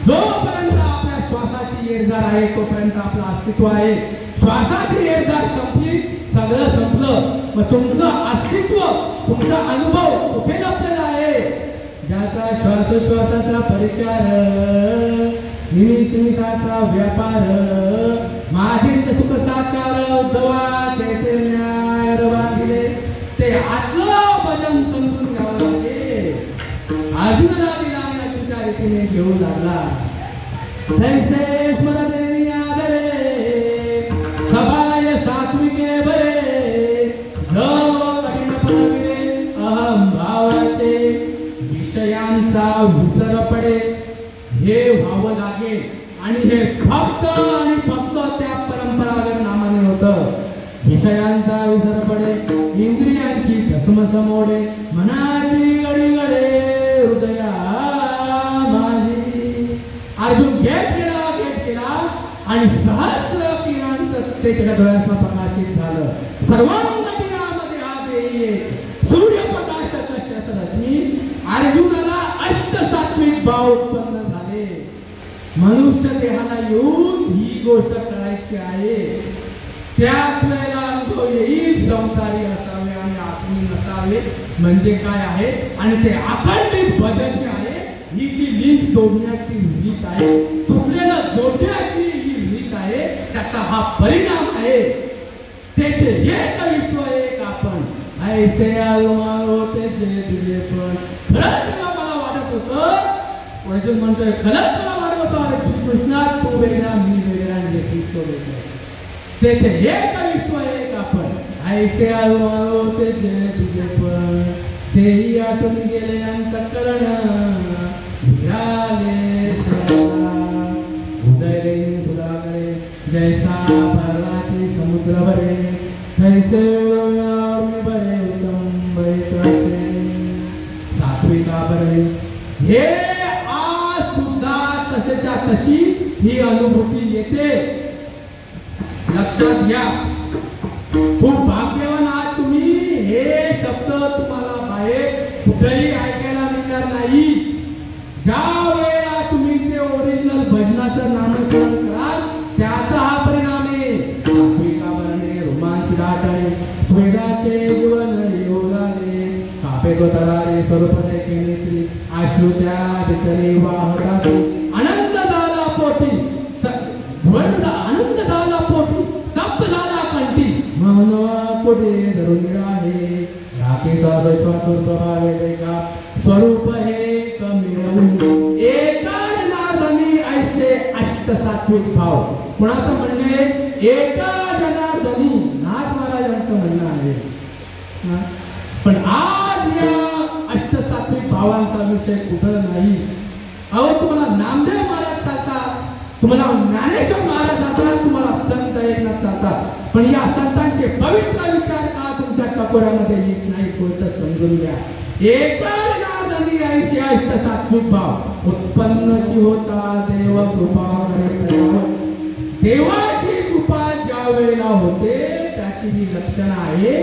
जोपर्यंत आपल्या श्वासाची येरझार आहे तोपर्यंत आपलं अस्तित्व आहे। श्वासाची येरझार संपली, सगळं संपलं। मग तुमचं अस्तित्व, तुमचा अनुभव कुठे लपलेला आहे? ज्याचा श्वासोश्वासाचा परिचार, निमिषाचा व्यापार, माझे सुख साकार दवा त्याचे न्याय बांधिले, ते आतलं भजन समजून घ्यावं लागेल। अर्जुनाला दिला आणि अर्जुनच्या रीतीने घेऊ लागला। तैसे स्मरणे आदरे सभाय सात्विके बरे, जो कठीण पदविले अहम भावाचे विषयांचा विसर पडे, हे व्हावं लागेल। आणि हे फक्त आणि फक्त त्या परंपरागत नामाने होतं। विषयांचा विसर पडे, इंद्रियांची भस्म मोडे, मनाची गडी गडे हृदया माझी। अर्जुन गेट केला आणि सहस्र किरणांचं ते त्याच्या डोळ्याचा प्रकाशित झालं। सर्वांग किरणामध्ये हा देई सूर्यप्रकाश कशात रश्मी अर्जुनाला येऊन ही गोष्ट करायची आहे. त्याच वेळेला अनुभव येईल संसारी असावे आणि आत्मी नसावे म्हणजे काय आहे. आणि ते अखंडित भजन जे आहे ही जी लिंक जोडण्याची रीत आहे, तुटलेलं जोडण्याची ही रीत आहे, त्याचा हा परिणाम आहे. तेथे एक विश्व एक आपण ऐसे आलो ते जे तुझे पण खरंच मला वाटत होतं. अर्जुन म्हणतोय खरंच मला वाटत होतं अरे कृष्णा तू वेगळा मी वेगळा आणि विश्व वेगळा. तेथे एक विश्व एक आपण ऐसे आलो ते जे तुझे पण तेही आठवून गेले अंतःकरण भिराले सदा उदय रे सुधागरे जैसा भरलाची समुद्र भरे तैसे बरे संबैतसे सात्विका बरे. हे आज सुद्धा तशाच्या तशी ही अनुभूती येते. लक्षात घ्या. खूप भाग्यवान आहात तुम्ही. हे शब्द तुम्हाला बाहेर कुठेही ऐकायला मिळणार नाही. ज्या वेळेला तुम्ही ते ओरिजिनल भजनाचं नामकरण कराल त्याचा हा परिणाम आहे. सात्विका बरणे रोमांस दाटणे स्वेदाचे जीवन योगाने कापे गोतरारे स्वरूपते केलेची आश्रुत्या भितरे वाहताचे आनंद झाला पोटी आनंद झाला पोटी सप्त झाला कंठी मनवा कुठे धरून आहे राखे स्वाभावे देखा स्वरूप हे कमी एका जनार्दनी ऐसे अष्ट सात्विक भाव. कोणाचं म्हणणे एका जनार्दनी नाथ महाराजांचं म्हणणं आहे. पण आज या अष्ट सात्विक भावांचा विषय कुठं नाही. अहो तुम्हाला नामदेव महाराज चालतात, तुम्हाला ज्ञानेश्वर महाराज चालतात, तुम्हाला संत एकनाथ चालतात. पण या संतांचे पवित्र विचार का तुमच्या टकोऱ्यामध्ये येत नाही कोणतं समजून घ्या. एका जनार्दनी ऐसे अष्ट सात्विक भाव उत्पन्न जी होता देव कृपा देवाची कृपा ज्या वेळेला होते त्याची ही लक्षण आहे.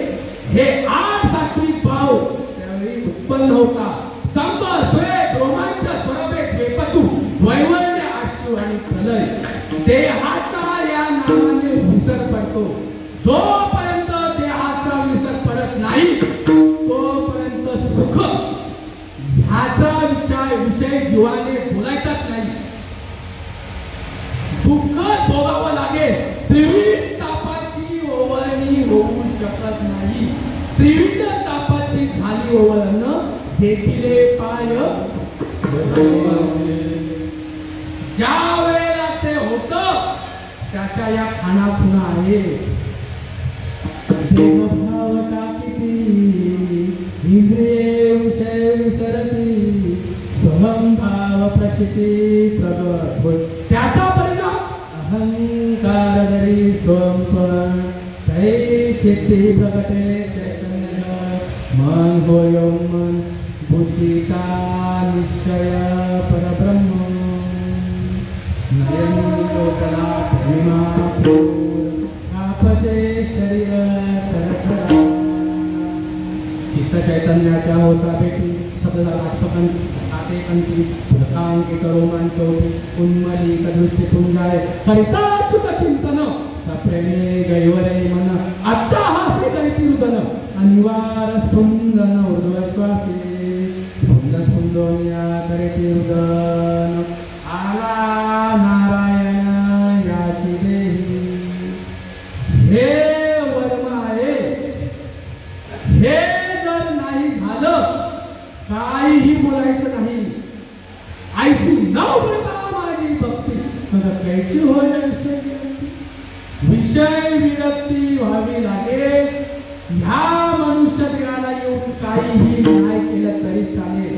हे आठ सात्विक भाव त्यावेळी उत्पन्न होता. संप स्वेद रोमांच स्वरभे बेपतू वैवल्य आशु आणि प्रलय देहाचा या नामाने विसर पडतो. जोपर्यंत देहाचा विसर पडत नाही तोपर्यंत सुख ह्याचा विषय जीवाने बोलायचाच नाही. दुःख भोगावं लागेल. त्रिविध तापाची ओवळणी होऊ शकत नाही. त्रिविध तापाची झाली ओवळण देखील पाय ज्या वेळेला ते होत त्याच्या या खानाखुणा आहे. देवभाव टाकीती इंद्रिये विषय विसरती समभाव प्रचिती प्रगट होय. त्याचा परिणाम अहंकार जरी स्वंपन तै चित्ती प्रगटे चैतन्य मन होय मन बुद्धीचा निश्चय परब्रह्म नयन लोकला प्रेमा कापते शरीर करकरा. चित्त चैतन्याच्या होता भेटी शब्दाला आठपकांती फुलकांकित रोमांचोटी उन्मली कदृष्टी पुंजाय करिता सुख चिंतन सप्रेमे गैवरे मन अट्टहासे करीती रुदन अनिवार स्पंदन ऊर्ध्वश्वासे स्पंद स्पंदोन्या करीती रुदन आला नारायण याची देही. हे वर्म आहे. हे जर नाही झालं काहीही बोलायचं नाही. ऐसी नव माझी भक्ती कैसी होय विषय विरक्ती व्हावी लागेल. ह्या मनुष्य देहाला येऊन काहीही नाही केलं तरी चालेल.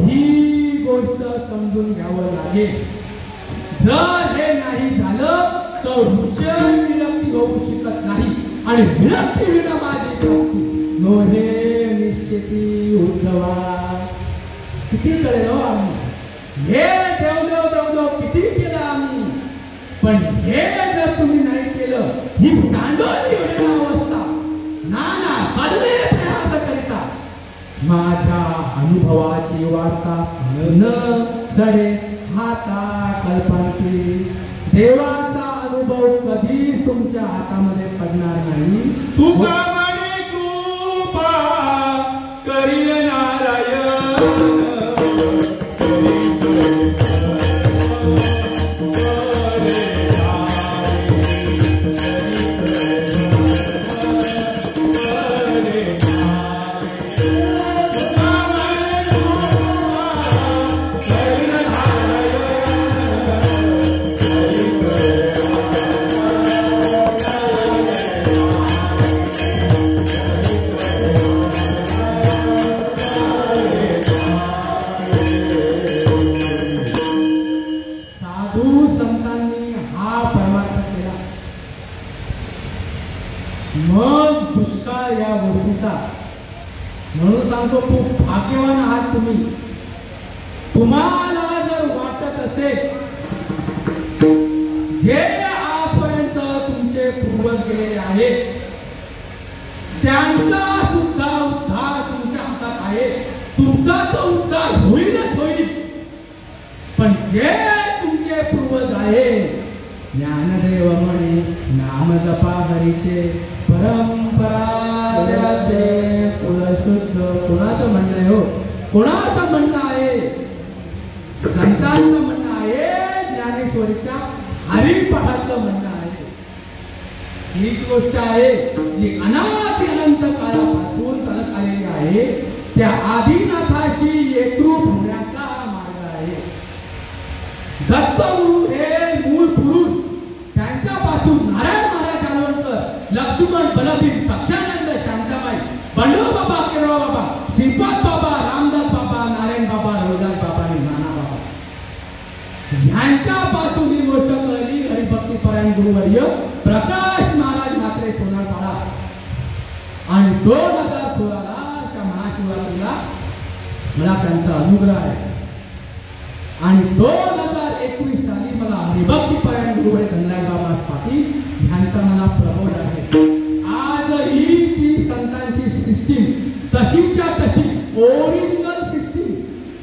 ही गोष्ट समजून घ्यावं लागेल. जर हे नाही झालं तर विषय विरक्ती होऊ शकत नाही आणि विरक्ती विना माझी भक्ती नो हे निश्चिती उद्धवा. किती कळेल हो आम्ही. हे देवदेव देवदेव किती केलं आम्ही. पण हे जर तुम्ही नाही केलं ही सांडोली वेळ अवस्था नाना सल्ले प्रयास करिता माझ्या अनुभवाची वार्ता न सडे हाता कल्पांती देवाचा अनुभव कधीच तुमच्या हातामध्ये पडणार नाही. तुका म्हणे कृपा करील नारायण मग दुष्काळ या गोष्टीचा. म्हणून सांगतो खूप भाग्यवान आहात तुम्ही. तुम्हाला जर वाटत असेल जे आजपर्यंत तुमचे पूर्वज गेलेले आहेत त्यांचा सुद्धा उद्धार तुमच्या हातात आहे. तुमचा तो उद्धार होईलच होईल. पण जे तुमचे पूर्वज आहे ज्ञानदेव म्हणे नाम जपा हरीचे परंपरा त्याचे कुलशुद्ध. कोणाचं म्हणणं आहे हो? कोणाचं म्हणणं आहे? संतांचं म्हणणं आहे. ज्ञानेश्वरीच्या हरिपाठाचं म्हणणं आहे. हीच गोष्ट आहे जी अनादि अनंत काळापासून चालत आलेली आहे. त्या आदिनाथाशी एकरूप होण्याचा मार्ग आहे. दत्तगुरु हे मूळ पुरुष. त्यांच्यापासून नारायण महाराज जालवणकर, लक्ष्मण, बलबीर, सत्यानंद, शांताबाई, बंडू बाबा, केरळ बाबा, श्रीपाद बाबा, रामदास बाबा, नारायण बाबा, रोदास बाबा आणि नाना बाबा यांच्यापासून ही गोष्ट कळली. हरिभक्तीपरायण गुरुवर्य प्रकाश महाराज मात्रे सोनारपाडा. आणि 2016 च्या महाशिवरात्रीला मला त्यांचा अनुग्रह आहे. आणि 2021 साली मला हरिभक्तीपरायण गुरुवर्य धनराज बाबा पाटील यांचा मला प्रबोध आहे. आजही ती संतांची सिस्टीम तशीच्या तशी ओरिजिनल सिस्टीम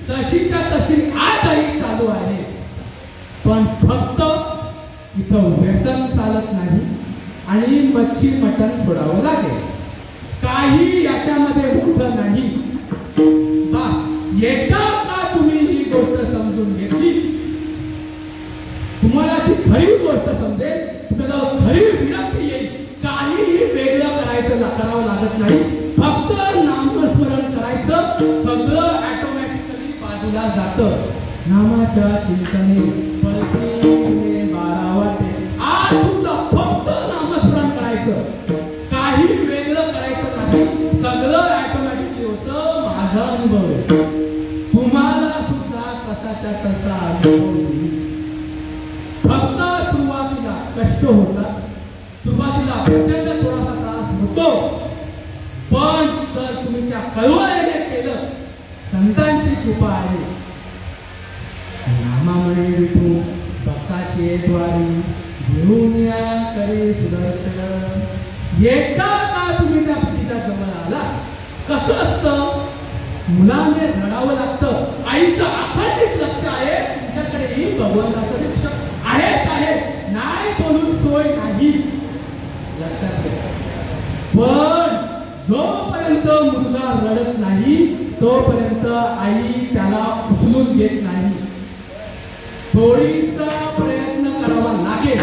तशीच्या तशी आजही चालू आहे. पण फक्त इथं व्यसन चालत नाही आणि मच्छी मटण सोडावं लागेल. काही याच्यामध्ये मोठं नाही. बस एकदा का तुम्ही ही गोष्ट समजून घेतली तुम्हाला ती खरी गोष्ट समजेल. तुम्हाला खरी विरक्ती येईल. काहीही वेगळं करावं लागत नाही. फक्त नामस्मरण करायचं. सगळं ऑटोमॅटिकली बाजूला जातं. नामाच्या चिंतने पळते 12 वाटे. आज सुद्धा फक्त नामस्मरण करायचं. काही वेगळं करायचं नाही. सगळं ऑटोमॅटिकली होतं. माझा अनुभव आहे. तुम्हाला सुद्धा कशाच्या कसा अनुभव येईल. फक्त सुरुवातीला कष्ट होतात. सुरुवातीला प्रचंड थोडासा त्रास होतो. पण जर तुम्ही त्या कळवळीने केलं संतांची कृपा आहे. नामा म्हणे विठू भक्ताचे द्वारी घेऊन या करे सुदर्शन. एकदा का तुम्ही त्या पतीच्या जवळ आला कसं असतं मुलाने रडावं लागतं. आईचं अखंडित लक्ष आहे तुमच्याकडेही भगवंताचं लक्ष आहेच आहे. नाही बोलून सोय नाही लक्षात घ्या. पण जोपर्यंत मुलगा रडत नाही तोपर्यंत आई त्याला उचलून घेत नाही. थोडीसा प्रयत्न करावा लागेल.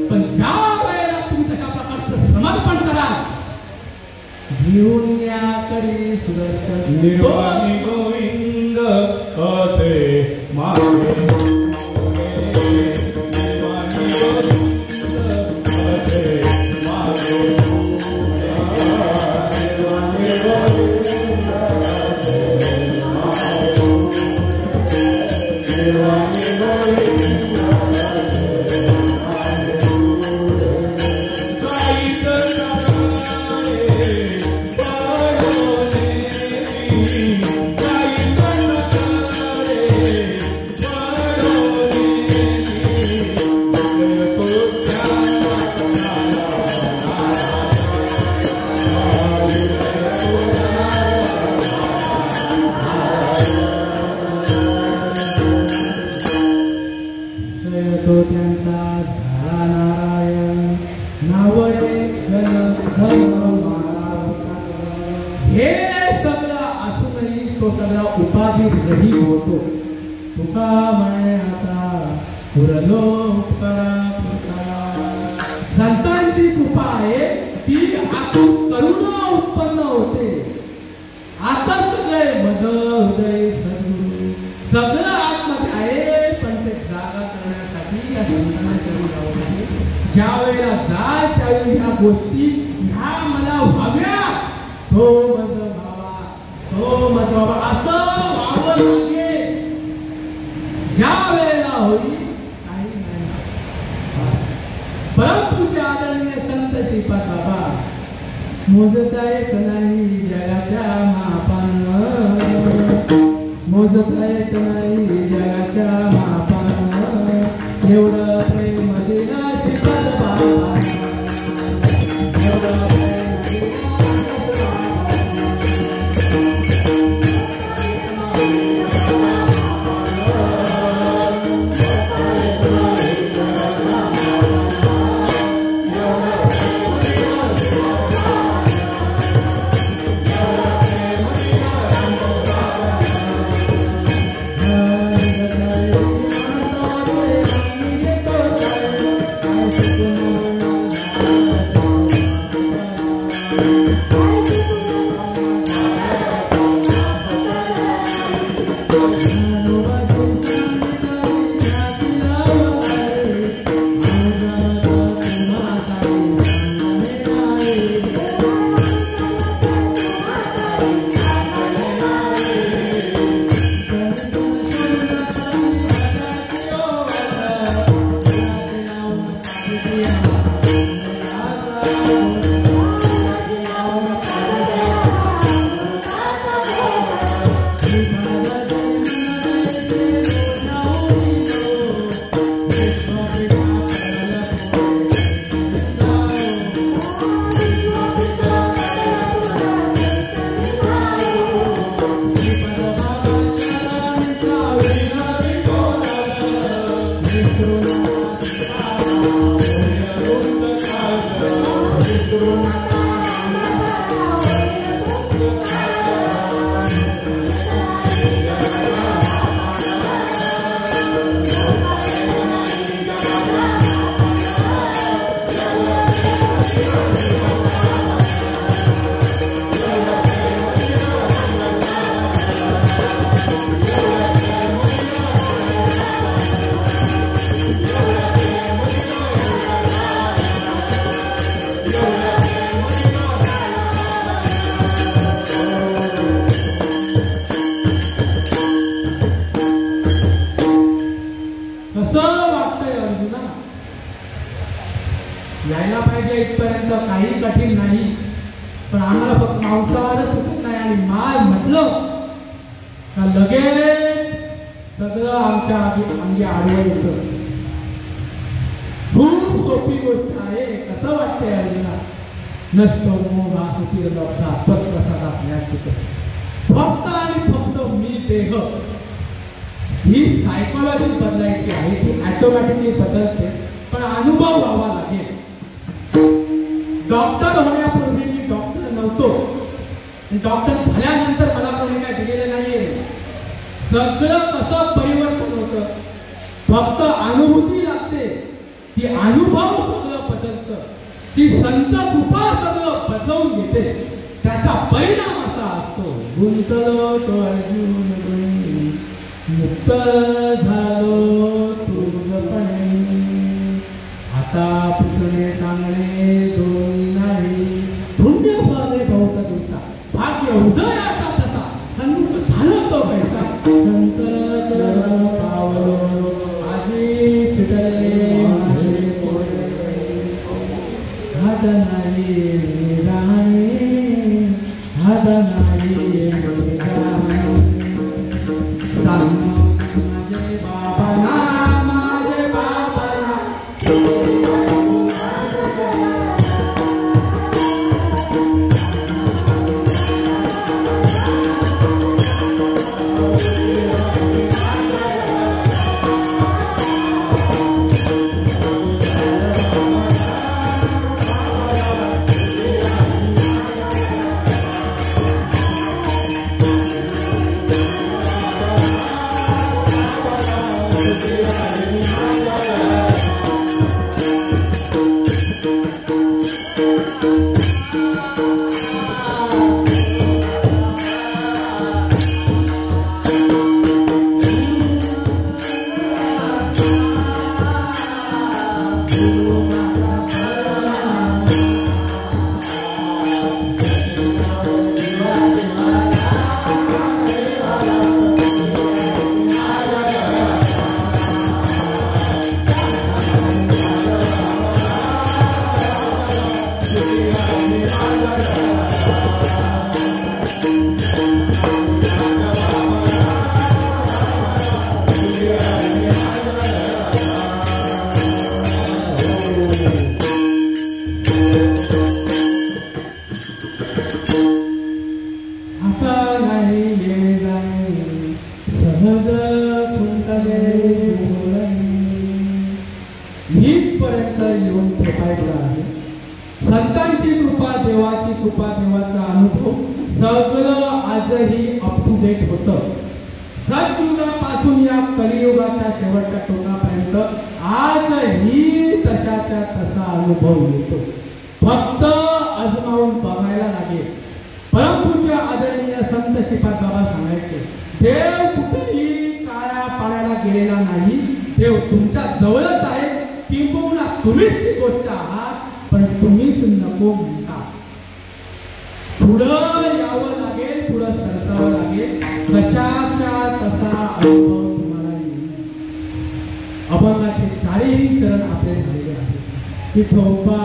पण ज्या वेळेला तुम्ही तशा प्रकारचं समर्पण कराल घेऊन या करी सुदर्शन निर्वाणी गोविंद अते मागे त्यांचा तो सगळा उपाधी रहित होतो. तुका म्हणे आता पुरलो उपकारा. संतांची कृपा आहे ती आतून करुणा उत्पन्न होते. आता सगळे मज हृदय सद्गुरु सगळं आतमध्ये आहे, पण ते जागा करण्यासाठी या संतांच्या चरणी ज्या वेळेला जाय त्यावेळी ह्या गोष्टी ह्या मला व्हाव्या. तो मज भावा, तो मज बाबा असं व्हावं लागेल. ज्या वेळेला होईल काही नाही. परंतु आदरणीय संत श्रीपाद बाबा मोजता येत नाही जगाच्या मापानं, मोजता येत नाही जगाच्या मापानं. एवढं प्रेम दिलं श्रीपाद बाबा, एवढं यायला पाहिजे इथपर्यंत काही कठीण नाही, पण आम्हाला फक्त मांसाहारच सुटत नाही. आणि माल म्हटलं का लगेच सगळं आमच्या अंगी आडवं येतं. खूप सोपी गोष्ट आहे. कसं वाटतंय अर्जुना? नसतो मोहा सुखी लक्षा पत्प्रसादात न्यायचं. फक्त आणि फक्त मी देह ही सायकोलॉजी बदलायची आहे, ती ऑटोमॅटिकली बदलते, पण अनुभव व्हावा लागेल. डॉक्टर होण्यापूर्वी मी डॉक्टर नव्हतो, डॉक्टर झाल्यानंतर मला कोणी काय दिलेलं नाहीये. सगळं कसं परिवर्तन होतं, फक्त अनुभूती लागते. ती अनुभव सगळं बदलतं, ती संत कृपा सगळं बदलवून घेते. त्याचा परिणाम असा असतो, गुंतलो तो अर्जुन गुणी, मुक्त झालो तुझपणे. आता पुसणे सांगणे दोन्ही नाही, पुण्य फळे बहुत दिवसा, भाग्य उदयाचा तसा, सन्मुख झालो तो पैसा. संत पावलो आजी चिडले माझे पोळे, हात नाही राणे, हात नाही सांग माझे बाबा ना, माझे बाबा ना. इथपर्यंत येऊन ठेपायचं आहे. संतांची कृपा, देवाची कृपा, देवाचा अनुभव सगळं आजही अप टू डेट होतं. सतयुगापासून या कलियुगाच्या शेवटच्या टोकापर्यंत आजही तशाच्या तसा अनुभव येतो. फक्त आजमावून बघायला लागेल. परमपूज्य आदरणीय संत श्रीपाद बाबा सांगायचे, देव कुठेही काळ्या पाण्याला गेलेला नाही. देव तुमच्या जवळच आहे. किंबहुना तुम्हीच ती गोष्ट आहात, पण तुम्हीच नको म्हणता. पुढं यावं लागेल, पुढं सरसावं लागेल. कशाच्या तसा अनुभव तुम्हाला येईल. अभंगाचे चारही चरण आपले झालेले आहेत. विठोबा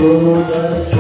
Oh,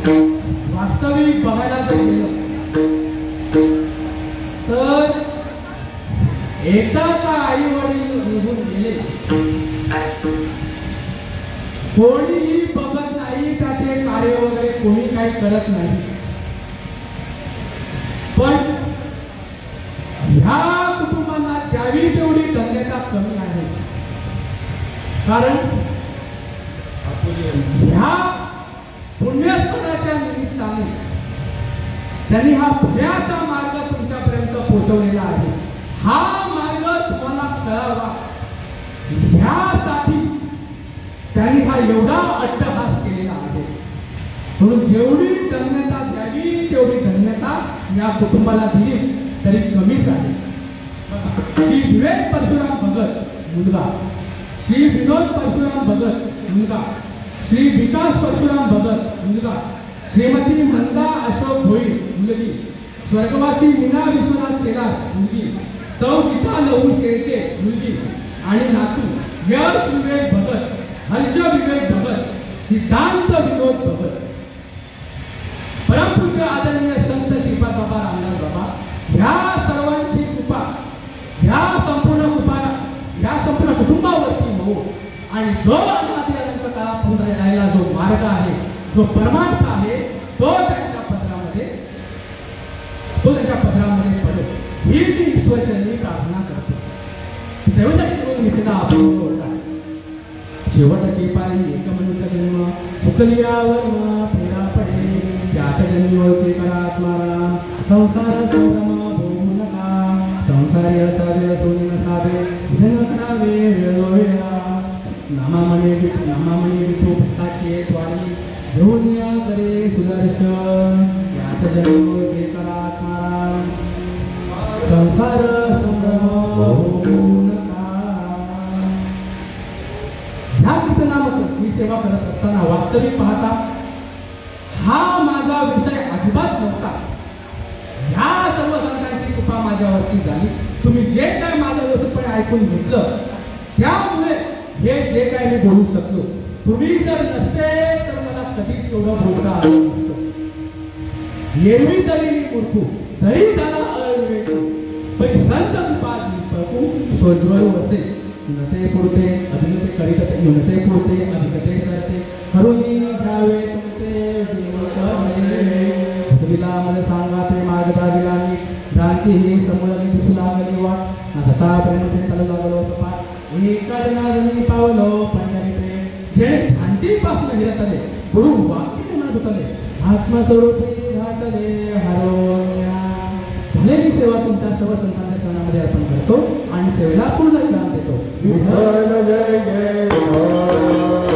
वास्तविक बघायला जर गेलं तर एकदा का आई वडील निघून गेले कोणीही बघत नाही त्याचे कार्य कोणी काही करत नाही, पण ह्या कुटुंबांना द्यावी तेवढी धन्यता कमी आहे. कारण ह्या पुण्यस्थळाच्या निमित्ताने त्यांनी हा पुण्याचा मार्ग तुमच्यापर्यंत पोहोचवलेला आहे. हा मार्ग तुम्हाला कळावा ह्यासाठी त्यांनी हा एवढा अट्टहास केलेला आहे. म्हणून जेवढी धन्यता द्यावी तेवढी धन्यता या कुटुंबाला दिली तरी कमीच आहे. श्री विवेक परशुराम भगत मुलगा, श्री विनोद परशुराम भगत मुलगा, श्री विकास परशुराम भगत मुलगा, श्रीमती मंदा अशोक भोईर मुलगी, स्वर्गवासी मीना विश्वनाथ शेलार मुलगी, सौ गीता लहू शेळके मुलगी आणि नातू यश विवेक भगत, हर्ष विवेक भगत, सिद्धांत विनोद भगत. परमपूज्य आदरणीय संत श्रीपाद बाबा रामदास बाबा ह्या सर्वांची कृपा ह्या संपूर्ण कुटुंबावरती हो आणि जो अनादी अनंत काळापर्यंत राहिला जो मार्ग आहे, जो परमार्थ आहे, तो त्यांच्या पदरामध्ये पडो ही मी ईश्वरचरणी प्रार्थना करतो. शेवटची पारी एक मनुष्य जन्म सुकलियावर फेरा पडे त्यात जन्म होते परात्मा संसार संभ्रम भोगू नका संसारी असावे सोनी नसावे जन्म करावे वेळोवेळा नामामणी विठू भक्ताचे द्वारी घेऊन या करे सुदर्शन त्यात जन्म होते परात्मा संसार संभ्रम भोगू नका. ह्या कीर्तनामध्ये मी सेवा करत असताना वास्तविक पाहता हा माझा विषय अजिबात नव्हता. ह्या सर्व संतांची कृपा माझ्यावरती झाली. तुम्ही जे काय माझं व्यवस्थितपणे ऐकून घेतलं त्यामुळे हे जे काय मी बोलू शकलो. तुम्ही जर नसते तर मला कधीच एवढं बोलता आलं नसतं. एरवी जरी मी मूर्खू जरी झाला अविवेक पण संत कृपा सोज्वळ वसे नते पुरते अभिनते करीत नते पुरते अधिकते सरते करुणी घ्यावे तुमचे भक्तीला मला सांगा ते मार्गदा दिलानी भ्रांती ही समोरली दिसू लागली वाट आता प्रेमते तल लागलो सपाट एकाडनादनी पावलो पंढरीते जे भ्रांतीपासून हिरत आले गुरु वाक्य म्हणत होतले आत्मस्वरूपी घातले हरोन्या. भले मी सेवा तुमच्या सर्व संतांच्या चरणामध्ये अर्पण करतो आणि सेवेला पूर्ण ज्ञान देतो. विठ्ठल जय जय